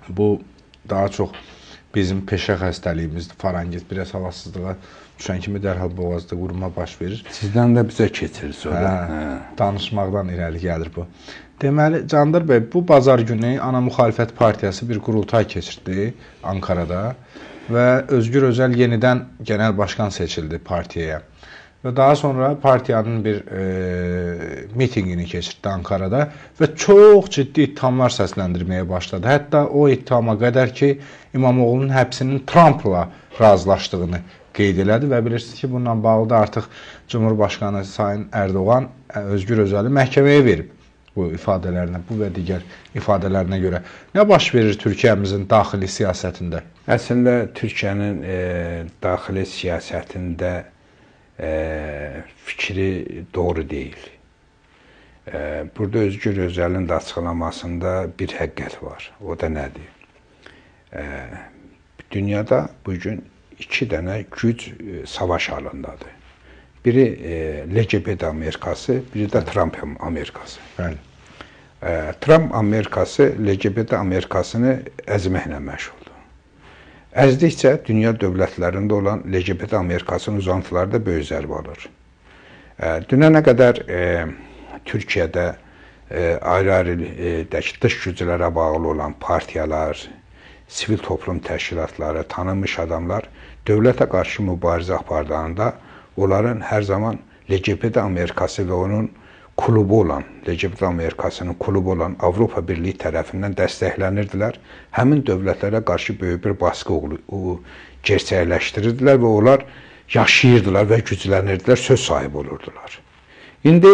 Bu, daha çox bizim peşə xəstəliyimizdir. Farangit biraz havasızlığa düşən kimi dərhal boğazda quruma baş verir. Sizdən də bizə keçir sonra. Danışmaqdan irəli gəlir bu. Deməli, Candar bəy, bu bazar günü Ana Müxalifət Partiyası bir qurultay keçirdi Ankarada və Özgür Özel yenidən genel başkan seçildi partiyaya. Və daha sonra partiyanın bir mitingini keçirdi Ankarada və çox ciddi ittihamlar səsləndirməyə başladı. Hətta o ittihama qədər ki, İmamoğlu'nun həbsinin Trump'la razılaşdığını qeyd elədi və bilirsiniz ki, bununla bağlı da artıq Cumhurbaşkanı Sayın Erdoğan Özgür Özel'i məhkəməyə verib bu ifadələrinə, bu və digər ifadələrinə görə. Nə baş verir Türkiyəmizin daxili siyasətində? Əslində, Türkiyənin daxili siyasətində fikri doğru deyil. Burada Özgür Özel'in də açıqlamasında bir həqiqət var. O da nədir? Dünyada bugün iki dənə güc savaş halındadır. Biri LGBT Amerikası, biri də Trump Amerikası. Bəli. Trump Amerikası LGBT Amerikasını əzməklə məşğuldur. Əzdikcə dünya dövlətlərində olan LGBT Amerikasının uzantıları da böyük zərbə alır. Dünənə qədər Türkiyədə ayrı-ayrı dış güclərə bağlı olan partiyalar, sivil toplum təşkilatları, tanınmış adamlar dövlətə qarşı mübarizə apardığında onların hər zaman LGBT Amerikası və onun klubu olan, LGBT Amerikasının klubu olan Avropa Birliyi tərəfindən dəstəklənirdilər. Həmin dövlətlərə qarşı böyük bir baskı gerçəkləşdirirdilər və onlar yaşayırdılar və güclənirdilər, söz sahibi olurdular. İndi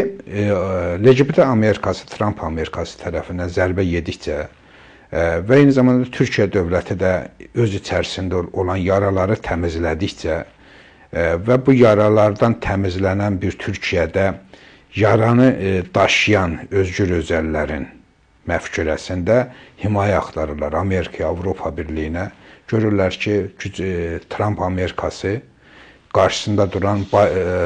LGBT Amerikası, Trump Amerikası tərəfindən zərbə yedikcə və eyni zamanda Türkiyə dövləti də öz içərisində olan yaraları təmizlədikcə və bu yaralardan təmizlənən bir Türkiyədə yaranı daşıyan Özgür Özellərin məfkürəsində himayə axtarırlar Amerikaya, Avropa Birliyinə. Görürlər ki, Trump Amerikası qarşısında duran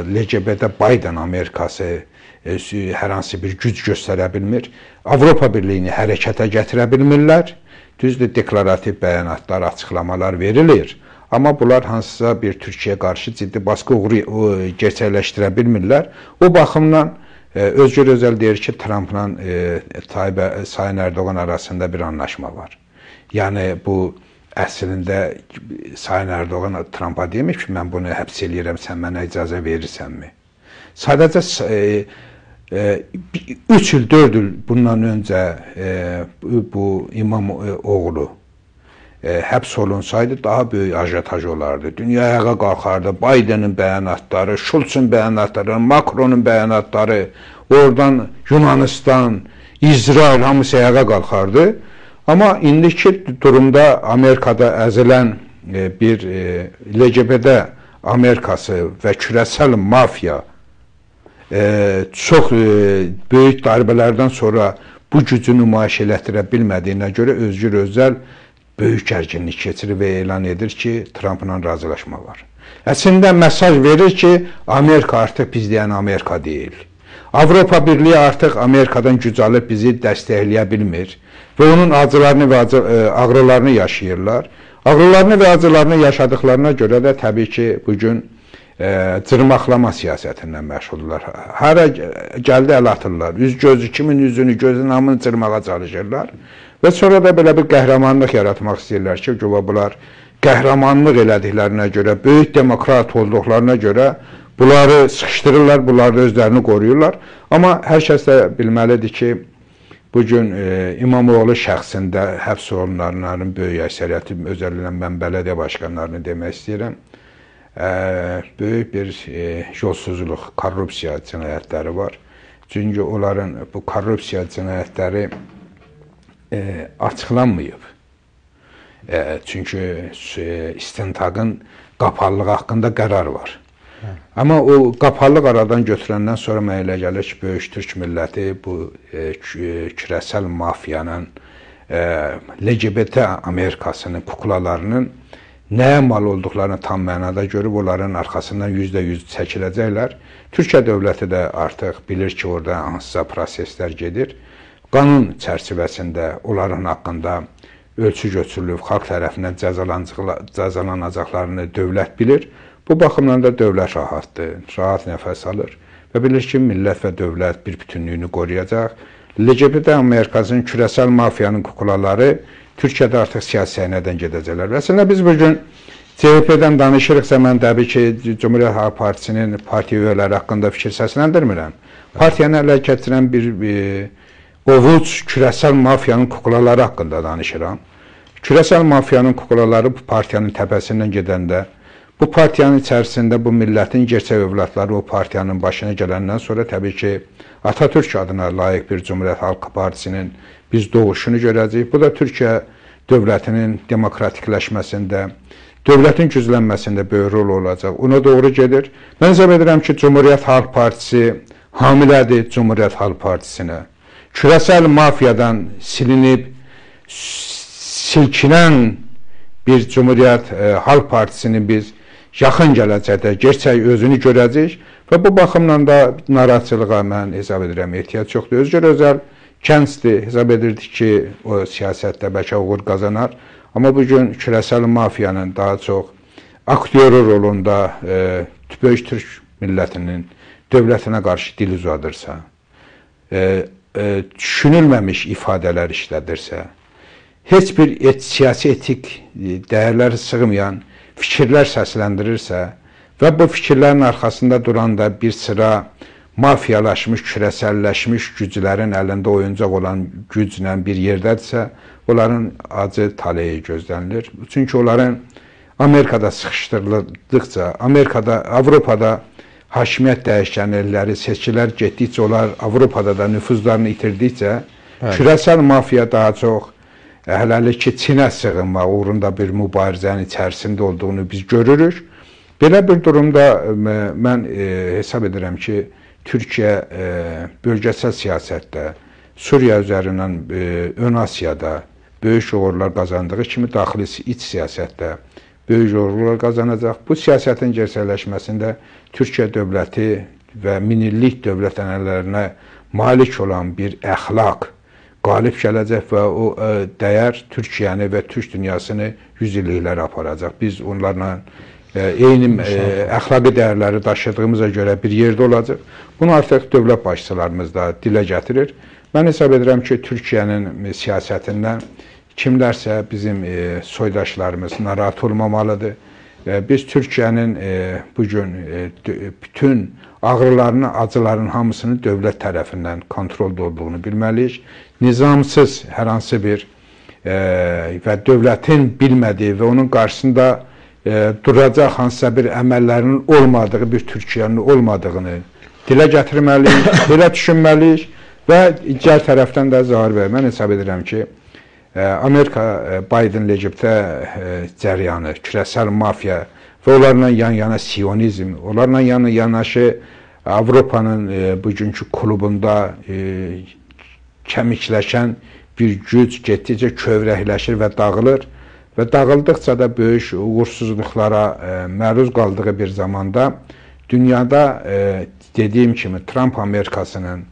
LGBT Biden Amerikası hər hansı bir güc göstərə bilmir. Avropa Birliyini hərəkətə gətirə bilmirlər. Düzdür, deklarativ bəyanatlar, açıqlamalar verilir. Amma bunlar hansısa bir Türkiyəyə qarşı ciddi baskı gerçəkləşdirə bilmirlər. O baxımdan Özgür Özel deyir ki, Trump'la Sayın Erdoğan arasında bir anlaşma var. Yəni bu əslində Sayın Erdoğan Trump'a demir ki, mən bunu həbs eləyirəm, sən mənə icazə verirsənmi? Sadəcə 3 il, 4 il bundan öncə bu İmamoğlu həbs olunsaydı daha böyük ajotaj olardı. Dünya ayağa qalxardı. Bidenin bəyanatları, Schulz'un bəyanatları, Macron'un bəyanatları, oradan Yunanistan, İsrail hamısı ayağa qalxardı. Amma indiki durumda Amerikada əzilən bir LGBT Amerikası və küresel mafya çox böyük darbelərdən sonra bu gücü nümayiş elətdirə bilmədiyinə görə Özgür Özel böyük gərginlik keçirir və elan edir ki, Trump'la razılaşma var. Əslində mesaj verir ki, Amerika artıq biz deyən Amerika deyil. Avropa Birliği artıq Amerikadan güc alıb bizi dəstəkləyə bilmir və onun acılarını və ağrılarını yaşayırlar. Ağrılarını və acılarını yaşadıklarına görə də təbii ki, bugün cırmaqlama siyasətindən məşğuldurlar. Hara gəldi əl atırlar. Üz gözü, kimin üzünü, gözün hamını cırmağa çalışırlar. Və sonra da belə bir qəhrəmanlıq yaratmaq istəyirlər ki, bunlar qəhrəmanlıq elədiklərinə görə, böyük demokrat olduqlarına görə bunları sıxışdırırlar, bunları özlərini qoruyurlar. Amma hər kəs də bilməlidir ki, bugün İmamoğlu şəxsində həbs olunanların böyük əksəriyyəti, özəlliklə mən bələdiyyə başkanlarını demək istəyirəm, böyük bir yolsuzluq, korrupsiya cinayətləri var. Çünki onların bu korrupsiya cinayətləri açıqlanmayıb. Çünki istintaqın qapalılığı haqqında qərar var. Amma o qapalıq aradan götürəndən sonra mənə elə gəlir ki, böyük Türk milləti bu küresel mafiyanın, LGBT Amerikasının, kuklalarının nəyə mal olduqlarını tam mənada görüb, onların arxasından %100 çəkiləcəklər. Türkiyə dövləti də artıq bilir ki, orada hansısa proseslər gedir. Qanun çərçivəsində onların haqqında ölçü götürülüb, xalq tərəfindən cəzalanacaqlarını dövlət bilir. Bu baxımdan da dövlət rahatdır, rahat nəfəs alır və bilir ki, millət və dövlət bir bütünlüyünü qoruyacaq. LGBT Amerikasının küresel mafiyanın kuklaları Türkiyədə artıq siyasi səhnədən gedəcəklər. Əslində biz bugün CHP-dən danışırıqsa, mən təbii ki, Cumhuriyet Halk Partisinin partiya üyeləri haqqında fikir səsləndirmirəm. Partiyanı ələ keçirən bir ovuc küresel mafiyanın kuklaları haqqında danışıram. Küresel mafiyanın kuklaları bu partiyanın təpəsindən gedəndə, bu partiyanın içərisində bu millətin gerçək övladları o partiyanın başına gələndən sonra təbii ki, Atatürk adına layiq bir Cumhuriyet Halk Partisinin biz doğuşunu görəcəyik. Bu da Türkiyə dövlətinin demokratikləşməsində, dövlətin güclənməsində böyük rol olacaq. Ona doğru gedir. Mən hesab edirəm ki, Cumhuriyet Halk Partisi hamilədir Cumhuriyet Halk Partisinə. Küresel mafiyadan silinib, silkinən bir Cumhuriyet Halk Partisini biz yaxın gələcəkdə gerçək özünü görəcək və bu baxımdan da narahatçılığa mən hesab edirəm ehtiyac yoxdur. Özgür Özel kəncdir, hesab edirdi ki, o siyasətdə bəlkə uğur qazanar. Amma bugün küresel mafiyanın daha çox aktyoru rolunda böyük Türk millətinin dövlətinə qarşı dil uzadırsa, düşünülməmiş ifadələr işlədirsə, heç bir siyasi etik dəyərləri sığmayan fikirlər səsləndirirsə və bu fikirlərin arxasında duran da bir sıra mafiyalaşmış, küresəlləşmiş güclərin əlində oyuncaq olan güclə bir yerdədirsə, onların acı taleyi gözlənilir. Çünki onların Amerikada sıxışdırıldıqca, Avropada hakimiyyət dəyişkənlikləri, seçkilər getdikcə, onlar Avropada da nüfuzlarını itirdikcə, küresel mafiya daha çox hələlik ki, Çinə sığınmaq uğrunda bir mübarizənin içərisində olduğunu biz görürük. Belə bir durumda mən hesab edirəm ki, Türkiyə bölgəsel siyasətdə, Suriya üzərindən Ön Asiyada böyük uğurlar qazandığı kimi daxili iç siyasətdə böyük uğurlar qazanacaq. Bu siyasətin gerçəkləşməsində Türkiyə dövləti və minillik dövlət ənənələrinə malik olan bir əxlaq qalib gələcək və o dəyər Türkiyəni və Türk dünyasını 100 illiklərə aparacaq. Biz onlarla eyni əxlaqi dəyərləri daşıdığımıza görə bir yerdə olacaq. Bunu artıq dövlət başçılarımız da dilə gətirir. Mən hesab edirəm ki, Türkiyənin siyasətindən kimlərsə bizim soydaşlarımız narahat olmamalıdır. Biz Türkiyənin bugün bütün ağrılarını, acıların hamısını dövlət tərəfindən kontrolda olduğunu bilməliyik. Nizamsız hər hansı bir və dövlətin bilmədiyi və onun qarşısında duracaq hansısa bir əməllərinin olmadığı bir Türkiyənin olmadığını dilə gətirməliyik, belə düşünməliyik və digər tərəfdən də Zahir bəy, mən hesab edirəm ki, Amerika Biden-Lecibdə cəryanı, kürəsəl mafiya və onlarla yan-yana siyonizm, onlarla yanaşı Avropanın bugünkü klubunda kəmikləşən bir güc getdikcə kövrəkləşir və dağılır və dağıldıqca da böyük uğursuzluqlara məruz qaldığı bir zamanda dünyada dediyim kimi Trump Amerikasının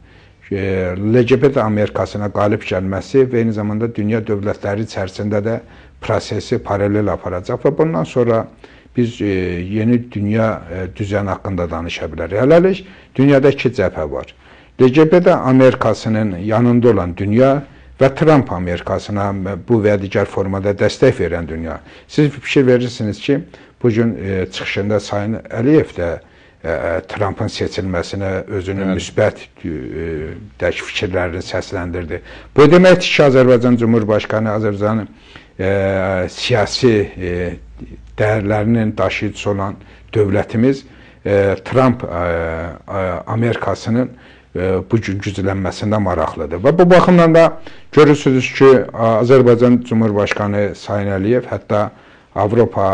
LGBT Amerikasına qalib gəlməsi və eyni zamanda dünya dövlətləri içərisində də prosesi paralel aparacaq və bundan sonra biz yeni dünya düzəni haqqında danışa bilərik. Hələlik dünyada iki cəbhə var. LGBT Amerikasının yanında olan dünya və Trump Amerikasına bu və digər formada dəstək verən dünya. Siz fikir verirsiniz ki, bugün çıxışında Sayın Əliyev də Trump'ın seçilməsinə özünün müsbət fikirlərini səsləndirdi. Bu deməkdir ki, Azərbaycan Cumhurbaşqanı Azərbaycanın siyasi dəyərlərinin daşıyıcısı olan dövlətimiz Trump Amerikasının bugün güclənməsində maraqlıdır. Və bu baxımdan da görürsünüz ki, Azərbaycan Cumhurbaşqanı Sayın Əliyev hətta Avropa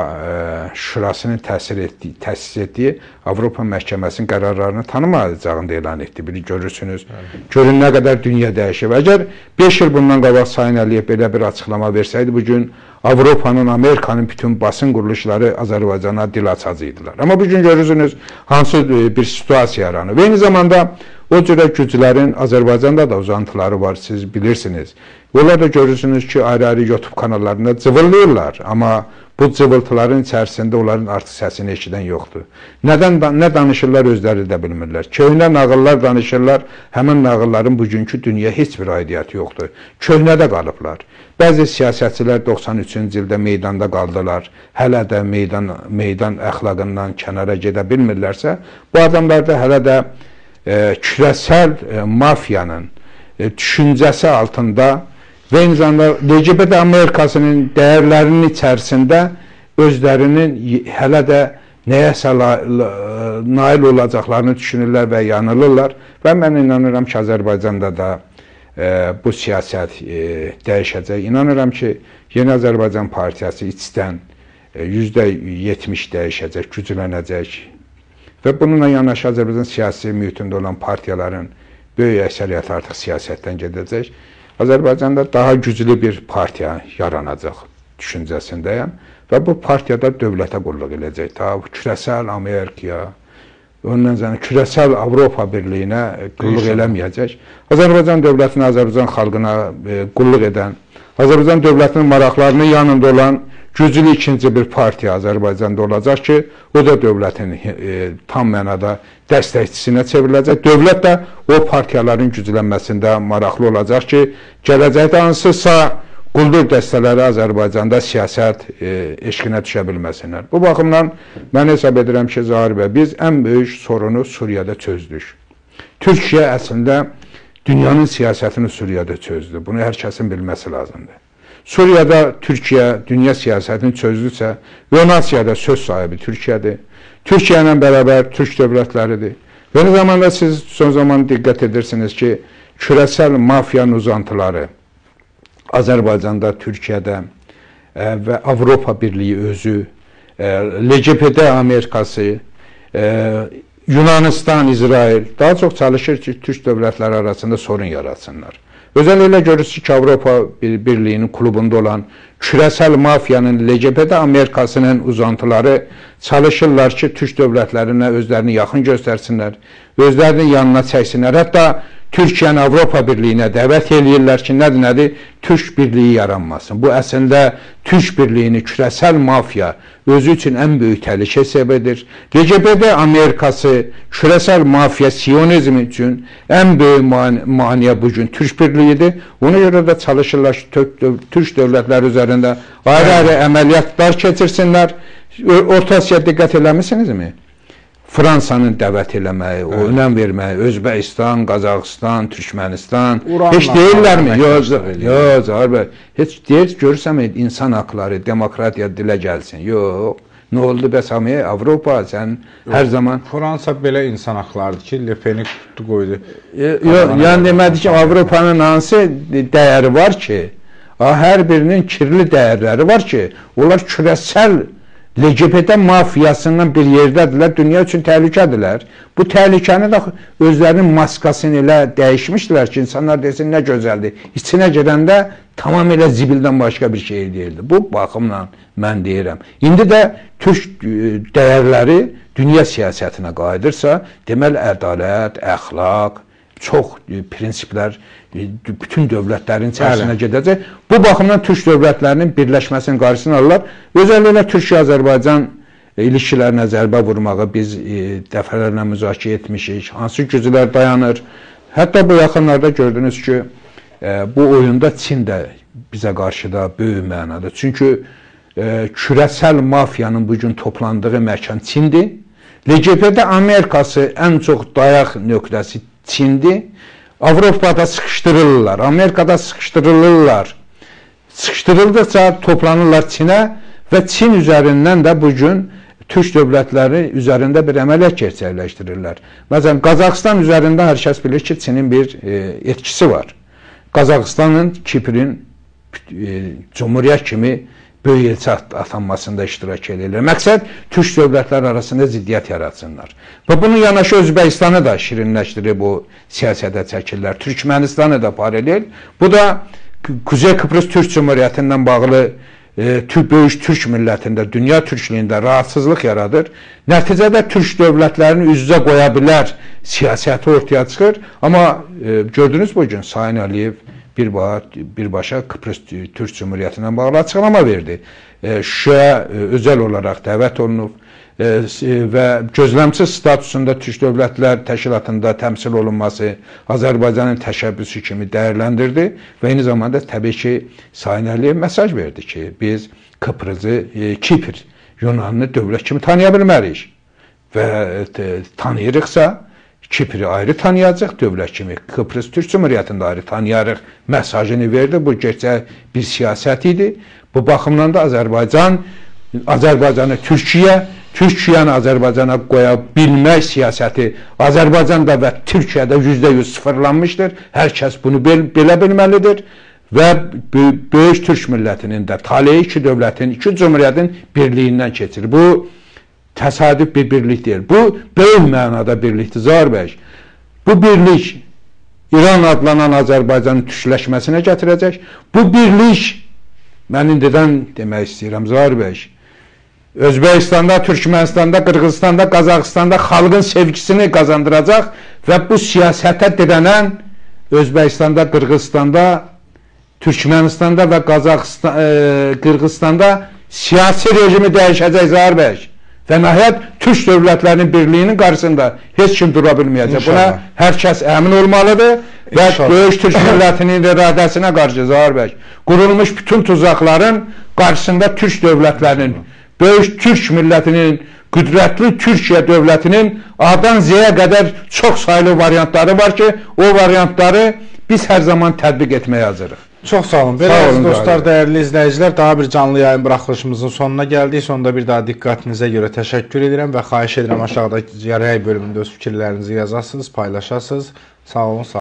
Şurasının təsis etdiyi Avropa Məhkəməsinin qərarlarını tanımayacağını elan etdi. Görürsünüz, görün nə qədər dünya dəyişib. Əgər 5 il bundan qabaq Sayın Əliyev belə bir açıqlama versəydi, bugün Avropanın, Amerikanın bütün basın quruluşları Azərbaycana dil açacaqdılar. Amma bugün görürsünüz, hansı bir situasiya yaranır. Və eyni zamanda o cürə güclərin Azərbaycanda da uzantıları var, siz bilirsiniz. Onlar da görürsünüz ki, ayrı-ayrı YouTube kanallarında cıvıllıyorlar. Amma bu cıvıltıların içərisində onların artıq səsini eşidən yoxdur. Nə danışırlar özləri də bilmirlər. Köhnə nağıllar danışırlar, həmin nağılların bugünkü dünya heç bir aidiyyəti yoxdur. Köhnədə qalıblar. Bəzi siyasətçilər 93-cü ildə meydanda qaldılar. Hələ də meydan əxlaqından kənara gedə bilmirlərsə, bu adamlar da hələ də küresel mafyanın düşüncəsi altında və eyni zamanda LGBT Amerikasının dəyərlərinin içərisində özlərinin hələ də nəyəsə nail olacaqlarını düşünürlər və yanılırlar və mən inanıram ki, Azərbaycanda da bu siyasət dəyişəcək. İnanıram ki, Yeni Azərbaycan Partiyası içdən %70 dəyişəcək, güclənəcək. Və bununla yanaşı Azərbaycan siyasi mühitində olan partiyaların böyük əksəriyyəti artıq siyasətdən gedəcək. Azərbaycanda daha güclü bir partiya yaranacaq düşüncəsindəyəm və bu partiyada dövlətə qulluq edəcək. Daha küresel Amerikaya, ondan sonra küresel Avropa Birliyinə qulluq eləməyəcək. Azərbaycan dövlətinə, Azərbaycan xalqına qulluq edən, Azərbaycan dövlətinin maraqlarının yanında olan güclü ikinci bir partiya Azərbaycanda olacaq ki, o da dövlətin tam mənada dəstəkçisinə çevriləcək. Dövlət də o partiyaların güclənməsində maraqlı olacaq ki, gələcəkdə hansısa quldur dəstələri Azərbaycanda siyasət eşqinə düşə bilməsinlər. Bu baxımdan mən hesab edirəm ki, Zahir bəy, biz ən böyük sorunu Suriyada çözdük. Türkiyə əslində dünyanın siyasətini Suriyada çözdü. Bunu hər kəsin bilməsi lazımdır. Suriyada Türkiyə dünya siyasətini çözdüsə, Yunasiyada söz sahibi Türkiyədir. Türkiyə ilə bərabər Türk dövlətləridir. Və eyni zamanda siz son zaman diqqət edirsiniz ki, küresel mafiyanın uzantıları Azərbaycanda, Türkiyədə və Avropa Birliyi özü, LGBT Amerikası, Yunanistan, İsrail daha çox çalışır ki, Türk dövlətləri arasında sorun yaratsınlar. Özellikle görürsünüz ki, Avropa Birliği'nin klubunda olan küresel mafyanın LGBT Amerikasının uzantıları çalışırlar ki, Türk dövlətlərinə özlərini yaxın göstərsinlər, özlərinin yanına çəksinlər. Hətta Türkiyəni Avropa Birliyinə dəvət edirlər ki, nədir? Türk Birliyi yaranmasın. Bu əslində Türk Birliyini küresel mafya özü üçün ən böyük təhlükə hesab edir. LGBT Amerikası küresel mafya siyonizm üçün ən böyük maniyə bugün Türk Birliyidir. Ona görə də çalışırlar ki, Türk dövlətləri üzərində ayrı-ayrı əməliyyatlar keçirsinlər. Orta Asiya diqqət eləmişsinizmi? Fransanın dəvət eləməyi, o önəm verməyi, Özbəkistan, Qazaxıstan, Türkmənistan, heç deyirlərmi? Yox, Zahir bəy, heç deyir, görürsən insan haqları, demokratiya dilə gəlsin. Yox, nə oldu bəs Avropa, sən hər zaman... Fransa belə insan haqlarıdır ki, Le Pen'i tutdu qoydu. Yox, yəni demədi ki, Avropanın hansı dəyəri var ki, hər birinin kirli dəyərləri var ki, onlar kürəsəl LGBT mafiyasından bir yerdədirlər, dünya üçün təhlükədirlər. Bu təhlükəni də özlərinin maskasını elə dəyişmişdilər ki, insanlar desin, nə gözəldir. İçinə girəndə tamamilə zibildən başqa bir şey deyildi. Bu baxımla mən deyirəm. İndi də türk dəyərləri dünya siyasətinə qayıdırsa, deməli, ədalət, əxlaq, çox prinsiplər bütün dövlətlərin içərisinə gedəcək. Bu baxımdan türk dövlətlərinin birləşməsinin qarşısını alırlar. Özəlliklə Türkiyə-Azərbaycan ilişkilərinə zərbə vurmağı biz dəfələrlə müzakirə etmişik. Hansı güclər dayanır? Hətta bu yaxınlarda gördünüz ki, bu oyunda Çin də bizə qarşı da böyük mənadır. Çünki kürəsəl mafiyanın bugün toplandığı məkan Çindir. LGBT Amerikası ən çox dayaq nöqtəsi Çindir. Avropada sıxışdırırlar, Amerikada sıxışdırılırlar. Sıxışdırıldıqca toplanırlar Çinə və Çin üzərindən də bugün türk dövlətləri üzərində bir əməliyyat gerçəkləşdirirlər. Məsələn, Qazaxıstan üzərində hər kəs bilir ki, Çinin bir etkisi var. Qazaxıstanın Kiprin Cumhuriyyət kimi böyük elçi atanmasında iştirak edirlər. Məqsəd, türk dövlətləri arasında ziddiyyət yaratsınlar. Və bunun yanaşı Özbəkistanı da şirinləşdirib o siyasətə çəkirlər. Türkmənistanı da paralel. Bu da Kuzey Kıbrıs Türk Cumhuriyyətindən bağlı böyük türk millətində, dünya türklüyündə rahatsızlıq yaradır. Nəticədə türk dövlətlərini üz-üzə qoya bilər siyasəti ortaya çıxır. Amma gördünüz bugün Sayın Əliyev birbaşa Kıbrıs Türk Cumhuriyyətindən bağlı açıqlama verdi. Şuşaya özəl olaraq dəvət olunub və gözləmçi statusunda türk dövlətlər təşkilatında təmsil olunması Azərbaycanın təşəbbüsü kimi dəyərləndirdi və eyni zamanda təbii ki, Sayın Əliyev mesaj verdi ki, biz Kıbrısı, Kipr, Yunanını dövlət kimi tanıya bilmərik və tanıyırıqsa, Kipri ayrı tanıyacaq dövlət kimi, Kıbrıs Türk Cumhuriyyətində ayrı tanıyarıq mesajını verdi. Bu gerçək bir siyasət idi. Bu baxımdan da Azərbaycanı Türkiyə, Türkiyəni Azərbaycana qoya bilmək siyasəti Azərbaycanda və Türkiyədə %100 sıfırlanmışdır. Hər kəs bunu belə bilməlidir və böyük türk millətinin də taleyi iki dövlətin, iki cumhuriyyətin birliyindən keçir. Bu təsadüf bir birlik deyil. Bu, böyük mənada birlikdir, Zahir bəy. Bu birlik İran adlanan Azərbaycanın türkləşməsinə gətirəcək. Bu birlik, mən indidən demək istəyirəm, Zahir bəy, Özbəkistanda, Türkmənistanda, Qırğızstanda, Qazaxıstanda xalqın sevgisini qazandıracaq və bu siyasətə dirənən Özbəkistanda, Qırğızstanda, Türkmənistanda və Qırğızstanda siyasi rejimi dəyişəcək, Zahir bəy. Və nəhayət, türk dövlətlərinin birliyinin qarşısında heç kim dura bilməyəcək. Buna hər kəs əmin olmalıdır və böyük türk millətinin iradəsinə qarşı, Zahir bəy, qurulmuş bütün tuzaqların qarşısında türk dövlətlərinin, böyük türk millətinin, qüdrətli Türkiyə dövlətinin A-dan Z-yə qədər çox sayılı variantları var ki, o variantları biz hər zaman tətbiq etməyə hazırıq. Çox sağ olun. Belə dostlar, dəyərli izləyicilər, daha bir canlı yayın buraxılışımızın sonuna gəldik. Sonunda bir daha diqqətinizə görə təşəkkür edirəm və xahiş edirəm aşağıda rəy bölümündə öz fikirlərinizi yazasınız, paylaşasınız. Sağ olun.